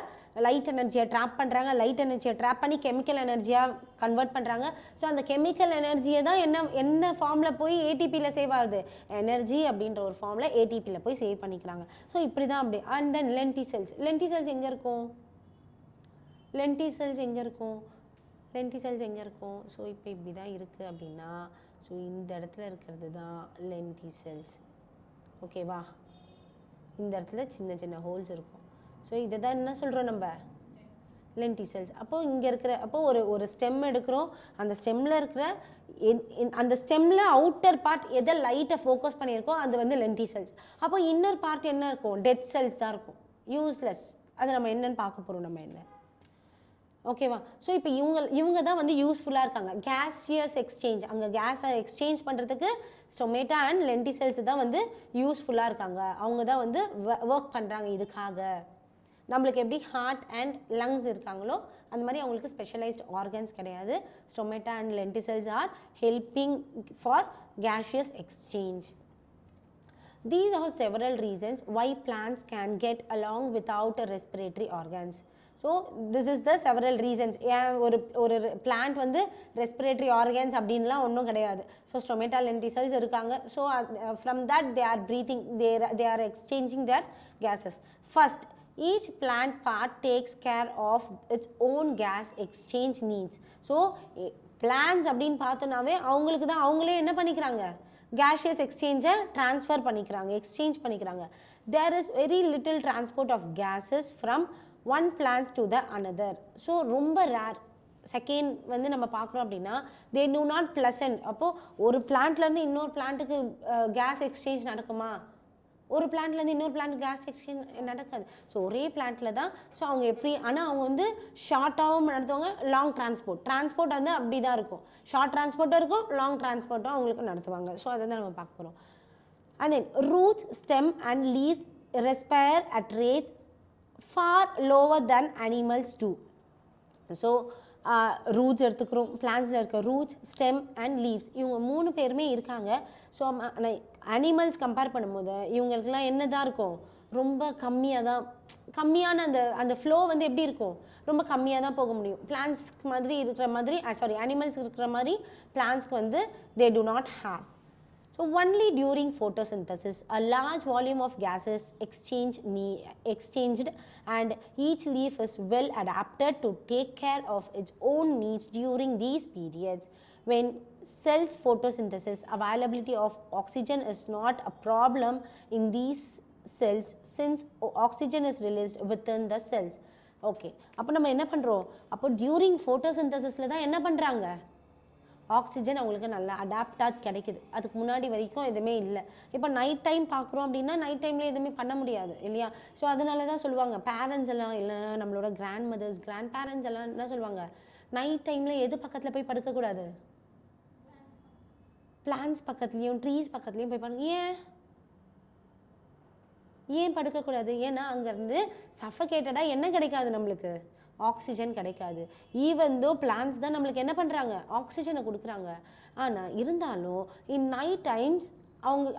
லைட் எனர்ஜியை ட்ராப் பண்ணுறாங்க. லைட் எனர்ஜியை ட்ராப் பண்ணி கெமிக்கல் எனர்ஜியாக கன்வெர்ட் பண்ணுறாங்க. ஸோ அந்த கெமிக்கல் எனர்ஜியை தான் என்ன ஃபார்மில் போய் ஏடிபியில் சேவ் ஆகுது, எனர்ஜி அப்படின்ற ஒரு ஃபார்மில் ஏடிபியில் போய் சேவ் பண்ணிக்கிறாங்க. ஸோ இப்படி தான் அப்படி. And then லென்டிசெல்ஸ். லென்டிசெல்ஸ் எங்கே இருக்கும்? லென்டிசெல்ஸ் எங்கே இருக்கும்? லென்டிசெல்ஸ் எங்கே இருக்கும்? ஸோ இப்போ இப்படி தான் இருக்குது அப்படின்னா, ஸோ இந்த இடத்துல இருக்கிறது தான் லென்டிசெல்ஸ். ஓகேவா? இந்த இடத்துல சின்ன சின்ன ஹோல்ஸ் இருக்கும். ஸோ இதை தான் என்ன சொல்கிறோம் நம்ம, லென்டிசெல்ஸ். அப்போது இங்கே இருக்கிற ஒரு ஸ்டெம் எடுக்கிறோம். அந்த ஸ்டெம்மில் இருக்கிற அந்த ஸ்டெம்மில் அவுட்டர் பார்ட் எதை லைட்டை ஃபோக்கஸ் பண்ணியிருக்கோம் அது வந்து லென்டிசெல்ஸ். அப்போ இன்னொரு பார்ட் என்ன இருக்கும்? டெட் செல்ஸ் தான் இருக்கும், யூஸ்லெஸ். அது நம்ம என்னன்னு பார்க்க போகிறோம் நம்ம என்ன. ஓகேவா? ஸோ இப்போ இவங்க தான் வந்து யூஸ்ஃபுல்லாக இருக்காங்க. கேஷியஸ் எக்ஸ்சேஞ்ச், அங்கே கேஸை எக்ஸ்சேஞ்ச் பண்ணுறதுக்கு ஸ்டொமேட்டா அண்ட் லென்டிசெல்ஸ் தான் வந்து யூஸ்ஃபுல்லாக இருக்காங்க. அவங்க தான் வந்து ஒர்க் பண்ணுறாங்க இதுக்காக. நம்மளுக்கு எப்படி ஹார்ட் அண்ட் லங்ஸ் இருக்காங்களோ அந்த மாதிரி அவங்களுக்கு ஸ்பெஷலைஸ்ட் ஆர்கன்ஸ் கிடையாது. Stomata and lenticels are helping for gaseous exchange. These are several reasons why plants can get along without a respiratory organs. So this is the several reasons. ஒரு plant வந்து respiratory organs அப்படின்லாம் ஒன்றும் கிடையாது. So stomata lenticels இருக்காங்க. So from that they are breathing, they are exchanging their gases. First, each plant part takes care of its own gas exchange needs. So plants அப்படின்னு பார்த்தோன்னாவே அவங்களுக்கு தான் அவங்களே என்ன பண்ணிக்கிறாங்க, gaseous exchange transfer பண்ணிக்கிறாங்க, exchange பண்ணிக்கிறாங்க. There is very little transport of gases from one plant to the another. So ரொம்ப rare. Second வந்து நம்ம பார்க்குறோம் அப்படின்னா they do not pleasant. அப்போது ஒரு பிளான்ட்லேருந்து இன்னொரு பிளான்ட்டுக்கு கேஸ் எக்ஸ்சேஞ்ச் நடக்குமா? ஒரு பிளான்ட்லேருந்து இன்னொரு பிளான்ட் கேஸ் எக்ஸ்சேஞ்ச் நடக்காது. ஸோ ஒரே பிளான்ட்டில் தான். ஸோ அவங்க எப்படி, ஆனால் அவங்க வந்து ஷார்ட்டாகவும் நடத்துவாங்க, லாங் டிரான்ஸ்போர்ட் வந்து அப்படி தான் இருக்கும். ஷார்ட் டிரான்ஸ்போர்ட்டும் இருக்கும், லாங் டிரான்ஸ்போர்ட்டும் அவங்களுக்கு நடத்துவாங்க. ஸோ அதை தான் நம்ம பார்க்க போகிறோம். And then roots, stem and leaves respire at rates far lower than animals do. So roots எடுத்துக்கிறோம், பிளான்ஸில் இருக்க ரூட்ஸ், ஸ்டெம் அண்ட் லீவ்ஸ், இவங்க 3 பேருமே இருக்காங்க. ஸோ அனிமல்ஸ் கம்பேர் பண்ணும்போது இவங்களுக்குலாம் என்ன தான் இருக்கும், ரொம்ப கம்மியான அந்த ஃப்ளோ வந்து எப்படி இருக்கும், ரொம்ப கம்மியாக தான் போக முடியும். பிளான்ஸ்க்கு மாதிரி இருக்கிற மாதிரி அனிமல்ஸ் இருக்கிற மாதிரி பிளான்ஸ்க்கு வந்து they do not have. So only during photosynthesis a large volume of gases exchanged and each leaf is well adapted to take care of its own needs during these periods. When cells photosynthesis, availability of oxygen is not a problem in these cells since oxygen is released within the cells. Okay, அப்போ நம்ம என்ன பண்ணுறோம், அப்போ during ஃபோட்டோசிந்தசிஸில் தான் என்ன பண்ணுறாங்க, oxygen அவங்களுக்கு நல்லா அடாப்டாக கிடைக்குது. அதுக்கு முன்னாடி வரைக்கும் எதுவுமே இல்லை. இப்போ நைட் டைம் பார்க்குறோம் அப்படின்னா நைட் டைமில் எதுவுமே பண்ண முடியாது இல்லையா? ஸோ அதனால தான் சொல்லுவாங்க பேரண்ட்ஸ் எல்லாம், இல்லைன்னா நம்மளோட கிராண்ட் மதர்ஸ், கிராண்ட் பேரண்ட்ஸ் எல்லாம் என்ன சொல்லுவாங்க, நைட் டைமில் எது பக்கத்தில் போய் படுக்கக்கூடாது, பிளான்ஸ் பக்கத்துலேயும் ட்ரீஸ் பக்கத்துலேயும் போய் படுக்க. ஏன் படுக்கக்கூடாது? ஏன்னா அங்கேருந்து சஃபகேட்டடாக என்ன கிடைக்காது, நம்மளுக்கு ஆக்சிஜன் கிடைக்காது. ஈவன் தோ பிளான்ஸ் தான் நம்மளுக்கு என்ன பண்ணுறாங்க, ஆக்சிஜனை கொடுக்குறாங்க. ஆனால் இருந்தாலும் இன் நைட் டைம்ஸ்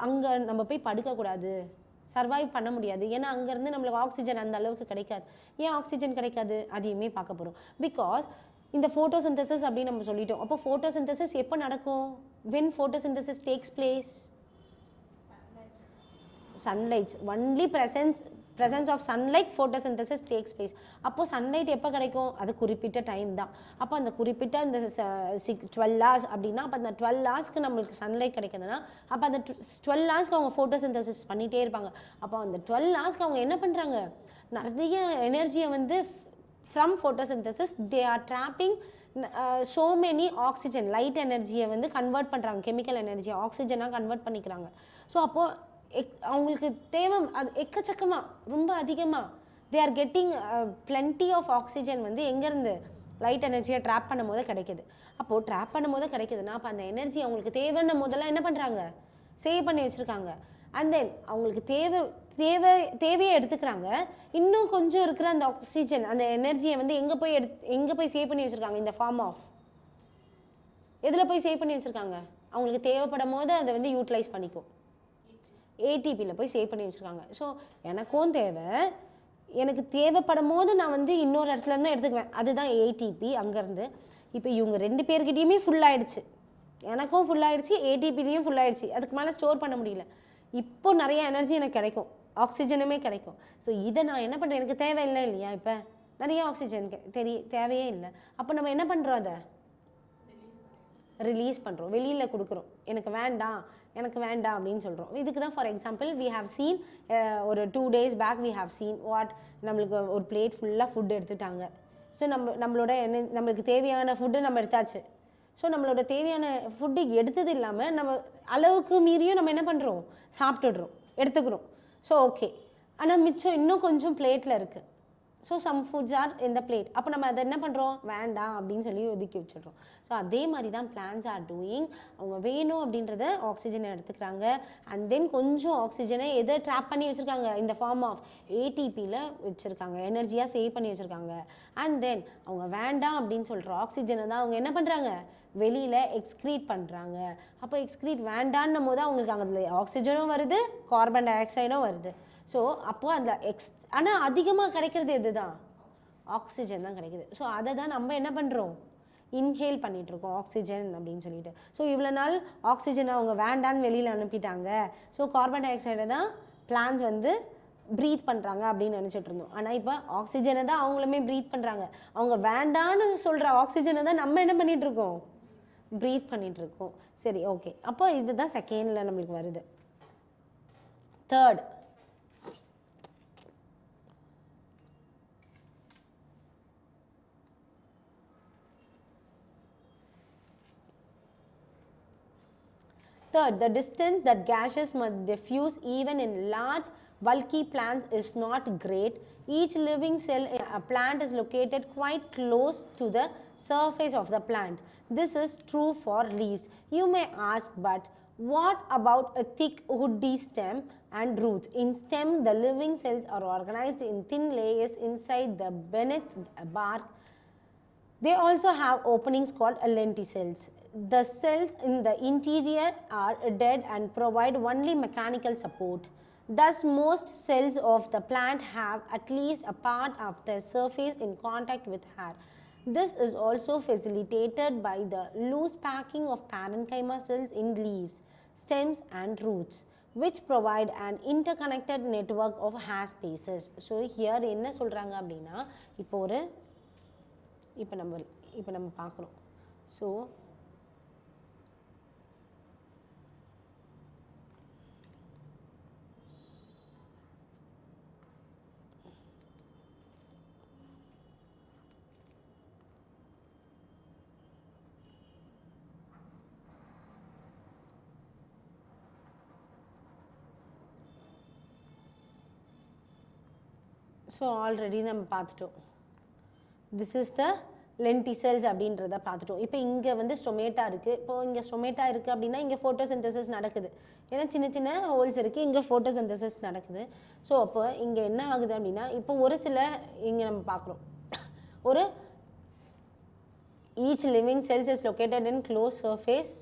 அங்கே நம்ம போய் படுக்கக்கூடாது, சர்வைவ் பண்ண முடியாது. ஏன்னா அங்கேருந்து நம்மளுக்கு ஆக்சிஜன் அந்த அளவுக்கு கிடைக்காது. ஏன் ஆக்சிஜன் கிடைக்காது அதையுமே பார்க்க போகிறோம். பிகாஸ் இந்த ஃபோட்டோசிந்தசிஸ் அப்படின்னு நம்ம சொல்லிட்டோம். அப்போ ஃபோட்டோசிந்தசிஸ் எப்போ நடக்கும், when photosynthesis takes place? Sunlight, only presence of sunlight photosynthesis takes place. அப்போ சன்லைட் எப்போ கிடைக்கும், அது குறிப்பிட்ட டைம் தான். அப்போ அந்த குறிப்பிட்ட இந்த 12 hours அப்படின்னா, அப்போ அந்த 12 ஹவர்ஸ்க்கு நம்மளுக்கு சன்லைட் கிடைக்குதுன்னா, அப்போ அந்த 12 ஹவர்ஸ்க்கு அவங்க ஃபோட்டோசிந்தசிஸ் பண்ணிகிட்டே இருப்பாங்க. அப்போ அந்த 12 ஹவர்ஸ்க்கு அவங்க என்ன பண்ணுறாங்க, நிறைய எனர்ஜியை வந்து from photosynthesis they are trapping so many oxygen, light எனர்ஜியை வந்து கன்வெர்ட் பண்ணுறாங்க, கெமிக்கல் எனர்ஜியை ஆக்சிஜனாக கன்வெர்ட் பண்ணிக்கிறாங்க. ஸோ அப்போது அவங்களுக்கு தேவை அது எக்கச்சக்கமாக, ரொம்ப அதிகமாக they are getting plenty of oxygen வந்து எங்கேருந்து, லைட் எனர்ஜியை ட்ராப் பண்ணும் போது கிடைக்கிது. அப்போது ட்ராப் பண்ணும் போது கிடைக்குதுன்னா அப்போ அந்த எனர்ஜி அவங்களுக்கு தேவைன்னும் போதெல்லாம் என்ன பண்ணுறாங்க, சேவ் பண்ணி வச்சுருக்காங்க. அண்ட் தென் அவங்களுக்கு தேவையை எடுத்துக்கிறாங்க. இன்னும் கொஞ்சம் இருக்கிற அந்த ஆக்சிஜன், அந்த எனர்ஜியை வந்து எங்கே போய் சேவ் பண்ணி வச்சுருக்காங்க, இந்த ஃபார்ம் ஆஃப் எதில் போய் சேவ் பண்ணி வச்சுருக்காங்க, அவங்களுக்கு தேவைப்படும் போது அதை வந்து யூட்டிலைஸ் பண்ணிக்கும். ஏடிபியில் போய் சேவ் பண்ணி வச்சுருக்காங்க. ஸோ எனக்கும் தேவை, எனக்கு தேவைப்படும் போது நான் வந்து இன்னொரு இடத்துலேருந்து எடுத்துக்குவேன். அதுதான் ஏடிபி. அங்கேருந்து இப்போ இவங்க 2 பேர்கிட்டையுமே ஃபுல் ஆகிடுச்சு. எனக்கும் ஃபுல் ஆகிடுச்சு, ஏடிபிலையும் ஃபுல் ஆகிடுச்சு. அதுக்கு மேலே ஸ்டோர் பண்ண முடியல. இப்போ நிறைய எனர்ஜி எனக்கு கிடைக்கும், ஆக்சிஜனுமே கிடைக்கும். ஸோ இதை நான் என்ன பண்ணுறேன், எனக்கு தேவையில்லை இல்லையா, இப்போ நிறைய ஆக்சிஜன் தேவையே இல்லை. அப்போ நம்ம என்ன பண்ணுறோம், அதை ரிலீஸ் பண்ணுறோம், வெளியில் கொடுக்குறோம். எனக்கு வேண்டாம் அப்படின்னு சொல்கிறோம். இதுக்கு தான் for example we have seen ஒரு 2 days back we have seen what, நம்மளுக்கு ஒரு பிளேட் ஃபுல்லாக ஃபுட் எடுத்துட்டாங்க. ஸோ நம்மளுக்கு தேவையான ஃபுட்டு நம்ம எடுத்தாச்சு. ஸோ நம்மளோட தேவையான ஃபுட்டு எடுத்தது இல்லாமல் நம்ம அளவுக்கு மீறியும் நம்ம என்ன பண்ணுறோம், சாப்பிட்டுடுறோம், எடுத்துக்கிறோம். ஸோ ஓகே, ஆனால் மிச்சம் இன்னும் கொஞ்சம் பிளேட்டில் இருக்குது. ஸோ சம் ஃபுட்ஸ் ஆர் இந்த பிளேட். அப்போ நம்ம அதை என்ன பண்ணுறோம், வேண்டாம் அப்படின்னு சொல்லி ஒதுக்கி வச்சிடுறோம். ஸோ அதே மாதிரி தான் பிளான்ஸ் ஆர் டூயிங். அவங்க வேணும் அப்படின்றத ஆக்சிஜனை எடுத்துக்கிறாங்க. அண்ட் தென் கொஞ்சம் ஆக்சிஜனை எதை ட்ராப் பண்ணி வச்சுருக்காங்க, இந்த ஃபார்ம் ஆஃப் ஏடிபியில் வச்சுருக்காங்க, எனர்ஜியாக சேவ் பண்ணி வச்சுருக்காங்க. அண்ட் தென் அவங்க வேண்டாம் அப்படின்னு சொல்கிற ஆக்சிஜனை தான் அவங்க என்ன பண்ணுறாங்க, வெளியில் எக்ஸ்க்ரீட் பண்ணுறாங்க. அப்போ எக்ஸ்க்ரீட் வேண்டான்னும் போது அவங்களுக்கு அங்கே ஆக்சிஜனும் வருது, கார்பன் டை ஆக்சைடும் வருது. ஸோ அப்போது அந்த ஆனால் அதிகமாக கிடைக்கிறது எது தான், ஆக்சிஜன் தான் கிடைக்குது. ஸோ அதை தான் நம்ம என்ன பண்ணுறோம், இன்ஹேல் பண்ணிகிட்ருக்கோம் ஆக்சிஜன் அப்படின்னு சொல்லிட்டு. ஸோ இவ்வளோ நாள் ஆக்சிஜனை அவங்க வேண்டான்னு வெளியில் அனுப்பிட்டாங்க. ஸோ கார்பன் டை ஆக்சைடை தான் பிளான்ஸ் வந்து ப்ரீத் பண்ணுறாங்க அப்படின்னு நினச்சிட்டு இருந்தோம். ஆனால் இப்போ ஆக்சிஜனை தான் அவங்களுமே ப்ரீத் பண்ணுறாங்க. அவங்க வேண்டான்னு சொல்கிற ஆக்சிஜனை தான் நம்ம என்ன பண்ணிகிட்ருக்கோம், ப்ரீத் பண்ணிகிட்ருக்கோம். சரி, ஓகே. அப்போ இதுதான் செகண்டில் நம்மளுக்கு வருது. Third, the distance that gases must diffuse even in large bulky plants is not great. Each living cell in a plant is located quite close to the surface of the plant. This is true for leaves. You may ask, but what about a thick woody stem and roots? In stem, the living cells are organized in thin layers inside the beneath the bark. They also have openings called lenticels. The cells in the interior are dead and provide only mechanical support. Thus, most cells of the plant have at least a part of their surface in contact with air. This is also facilitated by the loose packing of parenchyma cells in leaves, stems and roots, which provide an interconnected network of hair spaces. So here என்ன சொல்கிறாங்க அப்படின்னா, இப்போ நம்ம பார்க்குறோம். So already நம்ம பார்த்துட்டோம். This is the லென்டிசெல்ஸ் அப்படின்றத பார்த்துட்டோம். இப்போ இங்கே வந்து ஸ்டொமேட்டா இருக்குது. இப்போது இங்கே ஸ்டொமேட்டா இருக்குது அப்படின்னா இங்கே ஃபோட்டோசிந்தசிஸ் நடக்குது. ஏன்னா சின்ன சின்ன ஹோல்ஸ் இருக்குது, இங்கே ஃபோட்டோசிந்தசிஸ் நடக்குது. ஸோ அப்போ இங்கே என்ன ஆகுது அப்படின்னா, இப்போ ஒரு சில இங்கே நம்ம பார்க்குறோம், ஒரு each living cells is located in close surface.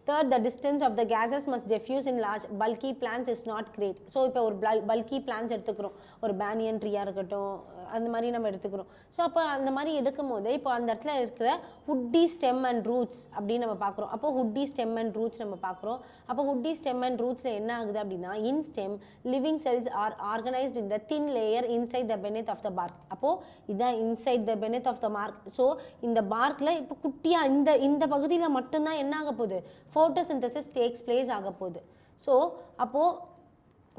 Third, the distance of the gases must diffuse in large bulky plants is not great. So இப்போ ஒரு பல்கி பிளான்ஸ் எடுத்துக்கிறோம், ஒரு பேனியன் ட்ரீயாக இருக்கட்டும், அந்த மாதிரி நம்ம எடுத்துக்கிறோம். ஸோ அப்போ அந்த மாதிரி எடுக்கும் போது இப்போ அந்த இடத்துல இருக்கிற ஹுட்டி ஸ்டெம் அண்ட் ரூட்ஸ் அப்படின்னு நம்ம பார்க்குறோம். அப்போ ஹுட்டி ஸ்டெம் அண்ட் ரூட்ஸ் நம்ம பார்க்குறோம். அப்போ ஹுட்டி ஸ்டெம் அண்ட் ரூட்ஸில் என்ன ஆகுது அப்படின்னா, in stem living cells are organised in the thin layer inside the beneath of the bark. அப்போது இதுதான் inside the beneath of the bark. So இந்த பார்க்கில் இப்போ குட்டியாக இந்த பகுதியில் மட்டும்தான் என்ன ஆக போகுது, ஃபோட்டோசிந்தசிஸ் டேக்ஸ் பிளேஸ் ஆக போகுது. ஸோ அப்போது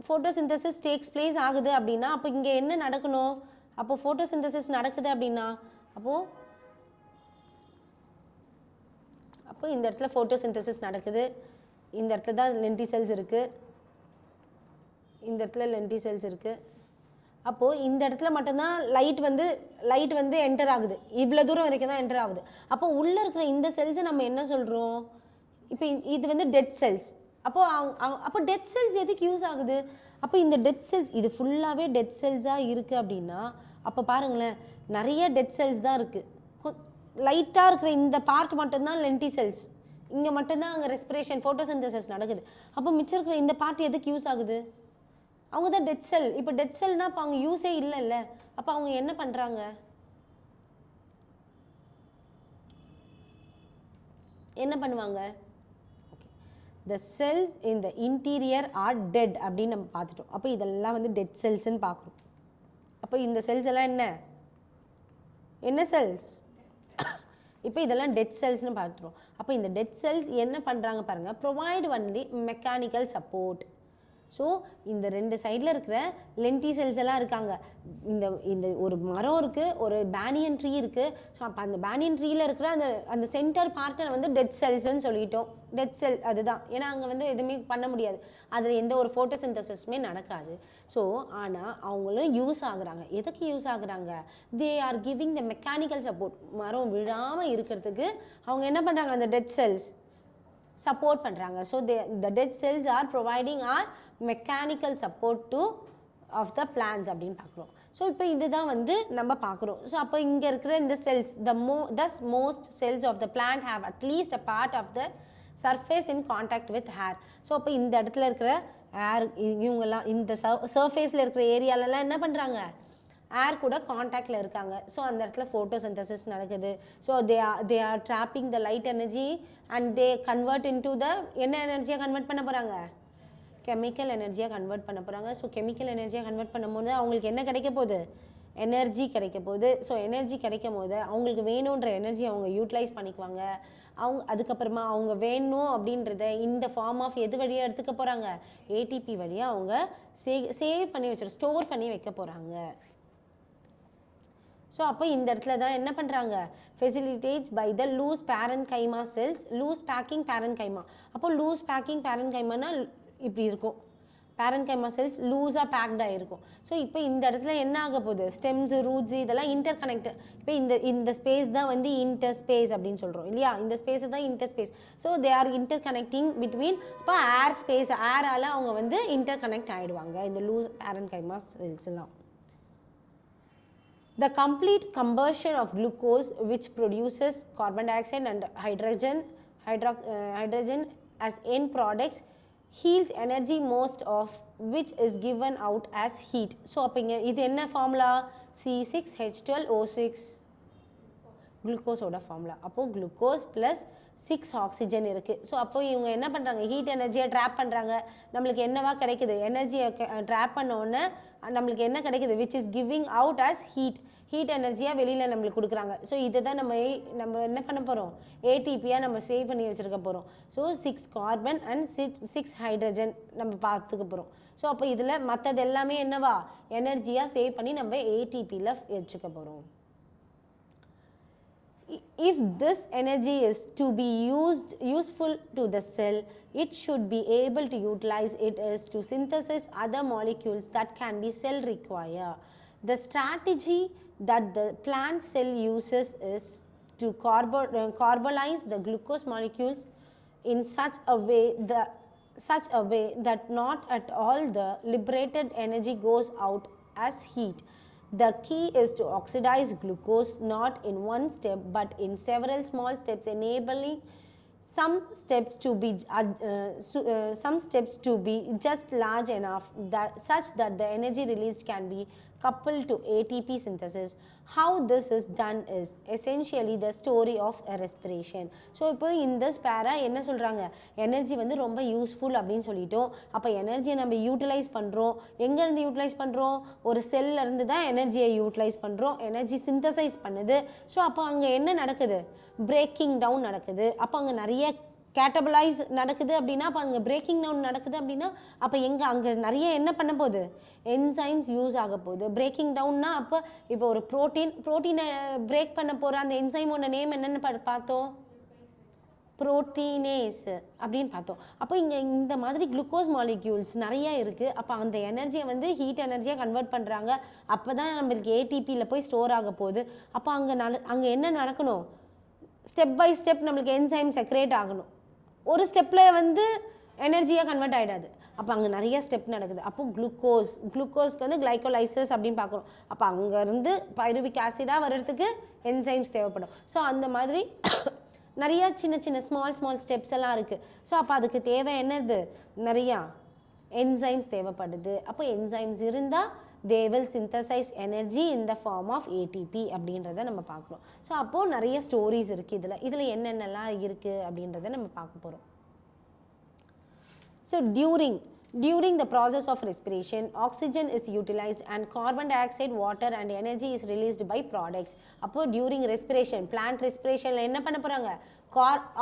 ஃபோட்டோசிந்தசிஸ் டேக்ஸ் பிளேஸ் ஆகுது அப்படின்னா அப்போ இங்கே என்ன நடக்கணும், அப்போ ஃபோட்டோசிந்தசிஸ் நடக்குது அப்படின்னா அப்போ இந்த இடத்துல ஃபோட்டோசிந்தசிஸ் நடக்குது. இந்த இடத்துல தான் லென்டிசெல்ஸ் இருக்குது, இந்த இடத்துல லென்டிசெல்ஸ் இருக்குது. அப்போது இந்த இடத்துல மட்டும்தான் லைட் வந்து என்டர் ஆகுது, இவ்வளோ தூரம் வரைக்கும் தான் என்டர் ஆகுது. அப்போ உள்ளே இருக்கிற இந்த செல்ஸை நம்ம என்ன சொல்கிறோம், இப்போ இது வந்து டெட் செல்ஸ். அப்போ டெட் செல்ஸ் எதுக்கு யூஸ் ஆகுது, அப்போ இந்த டெட் செல்ஸ் இது ஃபுல்லாகவே டெட் செல்ஸாக இருக்குது அப்படின்னா அப்போ பாருங்களேன், நிறைய டெட் செல்ஸ் தான் இருக்குது. லைட்டாக இருக்கிற இந்த பார்ட் மட்டும்தான் லென்டி செல்ஸ், இங்கே மட்டும்தான் அங்கே ரெஸ்பிரேஷன் ஃபோட்டோசிந்தசிஸ் நடக்குது. அப்போ மிச்சம் இருக்கிற இந்த பார்ட் எதுக்கு யூஸ் ஆகுது? அவங்க தான் டெட் செல். இப்போ டெட் செல்னா அப்போ அவங்க யூஸே இல்லைல்ல, அப்போ அவங்க என்ன பண்ணுறாங்க? என்ன பண்ணுவாங்க? The cells in the interior are dead அப்படின்னு நம்ம பார்த்துட்டோம். அப்போ இதெல்லாம் வந்து டெட் செல்ஸ்ன்னு பார்க்குறோம். அப்போ இந்த செல்ஸ் எல்லாம் என்ன செல்ஸ்? இப்போ இதெல்லாம் டெட் செல்ஸ்னு பார்த்துட்டோம். அப்போ இந்த டெட் செல்ஸ் என்ன பண்ணுறாங்க பாருங்கள், provide only mechanical support. So இந்த ரெண்டு சைடில் இருக்கிற லென்டி செல்ஸ் எல்லாம் இருக்காங்க. இந்த ஒரு மரம் இருக்குது, ஒரு பேனியன் ட்ரீ இருக்குது. ஸோ அப்போ அந்த பேனியன் ட்ரீயில் இருக்கிற அந்த சென்டர் பார்ட்டை வந்து டெட் செல்ஸ்ன்னு சொல்லிட்டோம். டெட் செல் அதுதான், ஏன்னா அங்கே வந்து எதுவுமே பண்ண முடியாது, அதில் எந்த ஒரு ஃபோட்டோசிந்தசிஸுமே நடக்காது. ஸோ ஆனால் அவங்களும் யூஸ் ஆகுறாங்க. எதுக்கு யூஸ் ஆகுறாங்க? They are giving the mechanical support. மரம் விழாமல் இருக்கிறதுக்கு அவங்க என்ன பண்ணுறாங்க? அந்த டெட் செல்ஸ் சப்போர்ட் பண்ணுறாங்க. So the dead cells are providing our mechanical support to of the plants அப்படின்னு பார்க்குறோம். ஸோ இப்போ இதுதான் வந்து நம்ம பார்க்குறோம். ஸோ அப்போ இங்கே இருக்கிற இந்த cells thus most cells of the plant have at least a part of the surface in contact with air. So அப்போ இந்த இடத்துல இருக்கிற ஏர், இவங்கெல்லாம் இந்த சர்ஃபேஸில் இருக்கிற ஏரியாலலாம் என்ன பண்ணுறாங்க? ஏர் கூட காண்டாக்டில் இருக்காங்க. ஸோ அந்த இடத்துல ஃபோட்டோசிந்தசிஸ் நடக்குது. So they are trapping the light energy and they convert into the என்ன எனர்ஜியாக கன்வெர்ட் பண்ண போகிறாங்க? கெமிக்கல் எனர்ஜியாக கன்வெர்ட் பண்ண போகிறாங்க. ஸோ கெமிக்கல் எனர்ஜியாக கன்வெர்ட் பண்ணும்போது அவங்களுக்கு என்ன கிடைக்க போகுது? எனர்ஜி கிடைக்க போகுது. ஸோ எனர்ஜி கிடைக்கும் போது அவங்களுக்கு வேணுன்ற எனர்ஜி அவங்க யூட்டிலைஸ் பண்ணிக்குவாங்க. அதுக்கப்புறமா அவங்க வேணும் அப்படின்றத இந்த ஃபார்ம் ஆஃப் எது வழியாக எடுத்துக்க போகிறாங்க? ஏடிபி வழியாக அவங்க சேவ் பண்ணி ஸ்டோர் பண்ணி வைக்க போகிறாங்க. ஸோ அப்போ இந்த இடத்துல தான் என்ன பண்ணுறாங்க? Facilitates by the loose parenchyma cells, loose packing parenchyma. அப்போ லூஸ் பேக்கிங் பேரன்கைமானா இப்படி இருக்கும், பேரன்கைமா செல்ஸ் லூஸாக பேக்டாக இருக்கும். ஸோ இப்போ இந்த இடத்துல என்ன ஆக போகுது? ஸ்டெம்ஸு, ரூட்ஸு இதெல்லாம் இன்டர் கனெக்ட். இப்போ இந்த ஸ்பேஸ் தான் வந்து இன்டர் ஸ்பேஸ் அப்படின்னு சொல்கிறோம் இல்லையா? இந்த ஸ்பேஸை தான் inter space. So they R inter connecting between. இப்போ ஏர் ஸ்பேஸ், ஏரால் அவங்க வந்து இன்டர் கனெக்ட் ஆகிடுவாங்க இந்த லூஸ் பேரன்கைமா செல்ஸ் எல்லாம். The complete combustion of glucose, which produces carbon dioxide and hydrogen as end products, yields energy, most of which is given out as heat. So அப்போ இங்கே இது என்ன formula? C6H12O6 குளுக்கோஸோட formula. அப்போது glucose plus 6 oxygen இருக்குது. So அப்போ இவங்க என்ன பண்ணுறாங்க? ஹீட் எனர்ஜியை ட்ராப் பண்ணுறாங்க. நம்மளுக்கு என்னவா கிடைக்குது? எனர்ஜியை ட்ராப் பண்ணோன்னே நம்மளுக்கு என்ன கிடைக்குது? Which is giving out as heat. Heat எனர்ஜியாக வெளியில் நம்மளுக்கு கொடுக்குறாங்க. ஸோ இதை தான் நம்ம என்ன பண்ண போகிறோம்? ஏடிபியாக நம்ம சேவ் பண்ணி வச்சுருக்க போகிறோம். ஸோ 6 கார்பன் அண்ட் 6 ஹைட்ரஜன் நம்ம பார்த்துக்க போகிறோம். ஸோ அப்போ இதில் மற்றது எல்லாமே என்னவா? எனர்ஜியாக சேவ் பண்ணி நம்ம ஏடிபியில் வச்சுக்க போகிறோம். If this energy is to be useful to the cell, it should be able to utilize it as to synthesize other molecules that can be cell require. The strategy that the plant cell uses is to carbonize the glucose molecules in such a way that not at all the liberated energy goes out as heat. The key is to oxidize glucose not in one step but in several small steps, enabling some steps to be just large enough such that the energy released can be coupled to ATP synthesis. How this is done is essentially the story of a respiration. So இப்போ இந்த ஸ்பேரா என்ன சொல்கிறாங்க? Energy வந்து ரொம்ப useful அப்படின்னு சொல்லிட்டோம். அப்போ எனர்ஜியை நம்ம யூட்டிலைஸ் பண்ணுறோம். எங்கேருந்து யூட்டிலைஸ் பண்ணுறோம்? ஒரு செல்லேருந்து தான் எனர்ஜியை யூட்டிலைஸ் பண்ணுறோம். எனர்ஜி சிந்தசைஸ் பண்ணுது. ஸோ அப்போ அங்கே என்ன நடக்குது? பிரேக்கிங் டவுன் நடக்குது. அப்போ அங்கே நிறைய கேட்டபலைஸ் நடக்குது அப்படின்னா, அப்போ அங்கே பிரேக்கிங் டவுன் நடக்குது அப்படின்னா, அப்போ அங்கே நிறைய என்ன பண்ண போகுது? என்சைம்ஸ் யூஸ் ஆக போகுது. பிரேக்கிங் டவுன்னா அப்போ இப்போ ஒரு ப்ரோட்டீனை பிரேக் பண்ண போகிற அந்த என்சைமோட நேம் என்னென்னு பார்த்தோம்? புரோட்டீனேஸ் அப்படின்னு பார்த்தோம். அப்போ இங்கே இந்த மாதிரி குளுக்கோஸ் மாலிக்யூல்ஸ் நிறையா இருக்குது. அப்போ அந்த எனர்ஜியை வந்து ஹீட் எனர்ஜியாக கன்வெர்ட் பண்ணுறாங்க. அப்போ தான் நம்மளுக்கு ஏடிபியில் போய் ஸ்டோர் ஆக போகுது. அப்போ அங்கே என்ன நடக்கணும்? ஸ்டெப் பை ஸ்டெப் நம்மளுக்கு என்சைம் செக்ரேட் ஆகணும். ஒரு ஸ்டெப்பில் வந்து எனர்ஜியாக கன்வெர்ட் ஆகிடாது. அப்போ அங்கே நிறைய ஸ்டெப் நடக்குது. அப்போ குளுக்கோஸ்க்கு வந்து கிளைகோலைசஸ் அப்படின்னு பார்க்குறோம். அப்போ அங்கேருந்து பைருவிக் ஆசிடாக வர்றதுக்கு என்சைம்ஸ் தேவைப்படும். ஸோ அந்த மாதிரி நிறையா சின்ன சின்ன ஸ்மால் ஸ்டெப்ஸ் எல்லாம் இருக்குது. ஸோ அப்போ அதுக்கு தேவை என்னது, நிறையா என்சைம்ஸ் தேவைப்படுது. அப்போ என்சைம்ஸ் இருந்தால் they will synthesize energy in the form of ATP அப்படின்றத நம்ம பார்க்குறோம். ஸோ அப்போது நிறைய ஸ்டோரிஸ் இருக்குது இதில் என்னென்னலாம் இருக்குது அப்படின்றத நம்ம பார்க்க போகிறோம். So during the process of respiration, oxygen is utilized and carbon dioxide, water and energy is released by products. அப்போ during respiration, plant respiration என்ன பண்ண போகிறாங்க,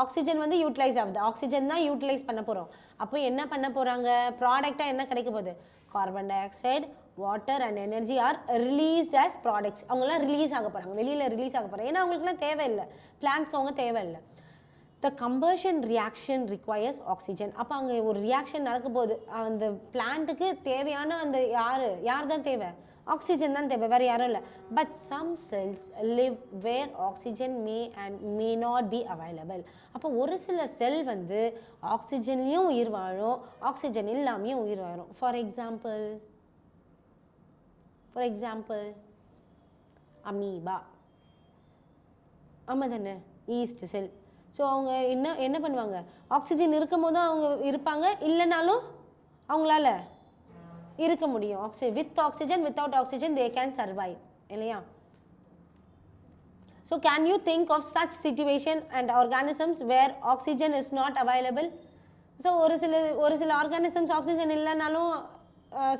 ஆக்சிஜன் வந்து யூட்டிலைஸ் ஆகுது, ஆக்சிஜன் தான் யூட்டிலைஸ் பண்ண போகிறோம். அப்போ என்ன பண்ண போகிறாங்க, ப்ராடக்டாக என்ன கிடைக்க போகுது, carbon di oxide, water and energy or released as products. அவங்களாம் ரிலீஸ் ஆக போகிறாங்க, வெளியில் ரிலீஸ் ஆக போகிறாங்க. ஏன்னா அவங்களுக்குலாம் தேவையில்லை, பிளான்ஸ்க்கு அவங்க தேவையில்லை. த கம்பஷன் ரியாக்ஷன் ரிக்வயர்ஸ் ஆக்சிஜன். அப்போ அங்கே ஒரு ரியாக்ஷன் நடக்க போகுது, அந்த பிளான்ட்டுக்கு தேவையான அந்த யார் தான் தேவை, ஆக்சிஜன் தான் தேவை, வேறு யாரும் இல்லை. But some cells live where oxygen may not be available. அப்போ ஒரு சில செல் வந்து ஆக்சிஜன்லேயும் உயிர் வாழும், ஆக்சிஜன் இல்லாமையும் உயிர் வாழும். ஃபார் எக்ஸாம்பிள் அமீபா, ஆமாம் தானே, ஈஸ்ட் செல். ஸோ அவங்க என்ன பண்ணுவாங்க, ஆக்சிஜன் இருக்கும் போதும் அவங்க இருப்பாங்க, இல்லைனாலும் அவங்களால இருக்க முடியும். With oxygen without oxygen they can survive இல்லையா. So can you think of such situation and organisms where oxygen is not available. So ஒரு சில ஆர்கானிசம்ஸ் ஆக்சிஜன் இல்லைனாலும்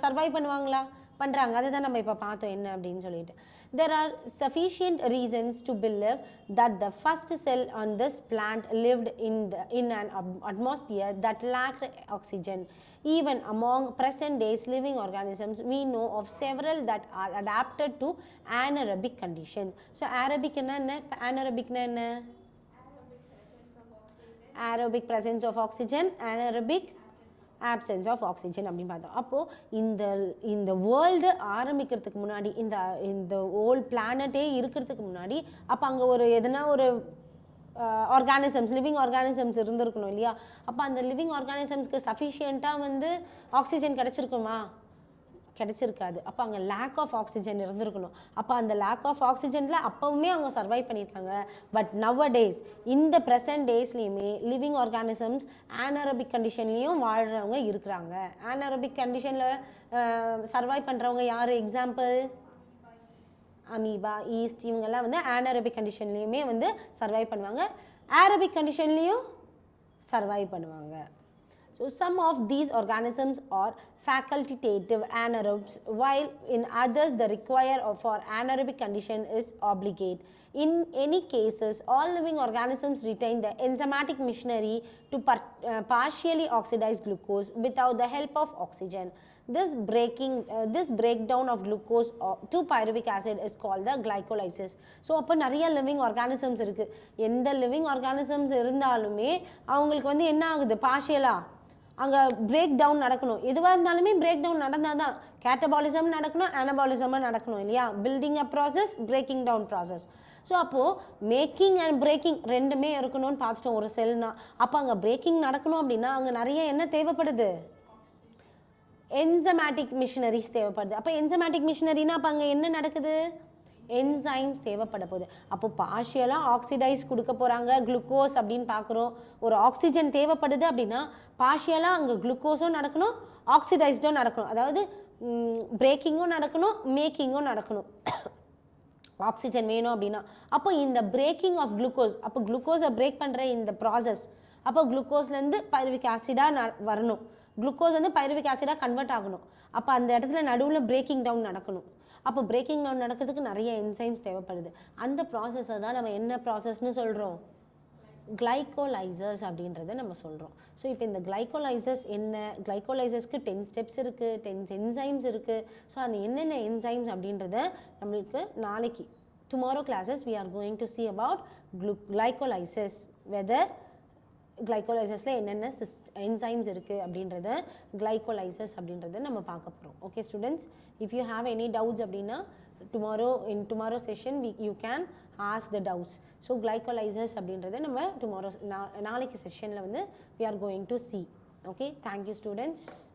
சர்வைவ் பண்ணுவாங்களா, பண்ணுறாங்க. அதுதான் நம்ம இப்போ பார்த்தோம் என்ன அப்படின்னு சொல்லிட்டு. There are sufficient reasons to believe that the first cell on this plant lived in an atmosphere that lacked oxygen. Even among present days living organisms, we know of several that are adapted to anaerobic conditions. So anaerobic என்ன? Aerobic presence of oxygen, anaerobic absence of oxygen அப்படின்னு பார்த்தோம். அப்போது இந்த world ஆரம்பிக்கிறதுக்கு முன்னாடி, இந்த whole பிளானட்டே இருக்கிறதுக்கு முன்னாடி, அப்போ அங்கே எதனா ஒரு ஆர்கானிசம்ஸ், லிவிங் ஆர்கானிசம்ஸ் இருந்திருக்கணும் இல்லையா. அப்போ அந்த லிவிங் ஆர்கானிசம்ஸ்க்கு சஃபிஷியண்ட்டாக வந்து ஆக்சிஜன் கிடச்சிருக்குமா, கிடச்சிருக்காது. அப்போ அங்கே லேக் ஆஃப் ஆக்சிஜன் இருந்திருக்கணும். அப்போ அந்த லேக் ஆஃப் ஆக்சிஜனில் அப்போவுமே அவங்க சர்வைவ் பண்ணியிருக்காங்க. பட் நவ் டேஸ், இந்த ப்ரெசன்ட் டேஸ்லேயுமே லிவிங் ஆர்கானிசம்ஸ் ஆனரோபிக் கண்டிஷன்லேயும் வாழ்கிறவங்க இருக்கிறாங்க. ஆனரோபிக் கண்டிஷனில் சர்வைவ் பண்ணுறவங்க யார், எக்ஸாம்பிள் அமீபா, ஈஸ்ட், இவங்கெல்லாம் வந்து ஆனரோபிக் கண்டிஷன்லேயுமே வந்து சர்வைவ் பண்ணுவாங்க, ஏரோபிக் கண்டிஷன்லேயும் சர்வைவ் பண்ணுவாங்க. So some of these organisms are facultative anaerobes, while in others the require for anaerobic condition is obligate. In any cases, all living organisms retain the enzymatic machinery to partially oxidize glucose without the help of oxygen. This breakdown of glucose to pyruvic acid is called the glycolysis. So அப்போ நிறைய living organisms இருக்குது. எந்த living organisms இருந்தாலுமே அவங்களுக்கு வந்து என்ன ஆகுது, பார்ஷியலாக அங்கே பிரேக் டவுன் நடக்கணும். எதுவாக இருந்தாலுமே பிரேக் டவுன் நடந்தால் தான் கேட்டபாலிசம் நடக்கணும், அனபாலிசமாக நடக்கணும் இல்லையா. Building up process, breaking down process. So அப்போது மேக்கிங் அண்ட் பிரேக்கிங் ரெண்டுமே இருக்கணும்னு பார்த்துட்டோம் ஒரு செல்னா. அப்போ அங்கே பிரேக்கிங் நடக்கணும் அப்படின்னா அங்கே நிறைய என்ன தேவைப்படுது, என்சைமேட்டிக் மிஷினரிஸ் தேவைப்படுது. அப்போ என்சைமேட்டிக் மிஷினரினா அப்போ அங்கே என்ன நடக்குது, என்சைம்ஸ் தேவைப்பட போகுது. அப்போ பார்ஷியலாக ஆக்சிடைஸ் கொடுக்க போகிறாங்க குளுக்கோஸ் அப்படின்னு பார்க்குறோம். ஒரு ஆக்சிஜன் தேவைப்படுது அப்படின்னா பார்ஷியலாக அங்கே குளுக்கோஸும் நடக்கணும், ஆக்சிடைஸ்டும் நடக்கணும். அதாவது பிரேக்கிங்கும் நடக்கணும், மேக்கிங்கும் நடக்கணும். ஆக்சிஜன் வேணும் அப்படின்னா அப்போ இந்த பிரேக்கிங் ஆஃப் குளுக்கோஸ், அப்போ குளுக்கோஸை பிரேக் பண்ணுற இந்த ப்ராசஸ், அப்போ குளுக்கோஸ்லேருந்து பைருவிக் ஆசிடாக வரணும், குளுக்கோஸ் வந்து பைருவிக் ஆசிடாக கன்வெர்ட் ஆகணும். அப்போ அந்த இடத்துல நடுவில் பிரேக்கிங் டவுன் நடக்கணும். அப்போ பிரேக்கிங் டவுன் நடக்கிறதுக்கு நிறைய என்சைம்ஸ் தேவைப்படுது. அந்த ப்ராசஸை தான் நம்ம என்ன ப்ராசஸ்ன்னு சொல்கிறோம், கிளைகோலைசர்ஸ் அப்படின்றத நம்ம சொல்கிறோம். ஸோ இப்போ இந்த கிளைகோலைசர்ஸ் என்ன, கிளைகோலைசர்ஸ்க்கு 10 ஸ்டெப்ஸ் இருக்குது, 10 என்சைம்ஸ் இருக்குது. ஸோ அந்த என்னென்ன என்சைம்ஸ் அப்படின்றத நம்மளுக்கு நாளைக்கு tomorrow classes we are going to see about glycolysis, whether கிளைகோலைசஸில் என்னென்ன என்சைம்ஸ் இருக்குது அப்படின்றத, கிளைகோலைசஸ் அப்படின்றத நம்ம பார்க்க போகிறோம். Okay students, if you have any doubts அப்படின்னா tomorrow session you can ask the doubts. So glycolysis அப்படின்றத நம்ம நாளைக்கு செஷனில் வந்து we are going to see. Okay, thank you students.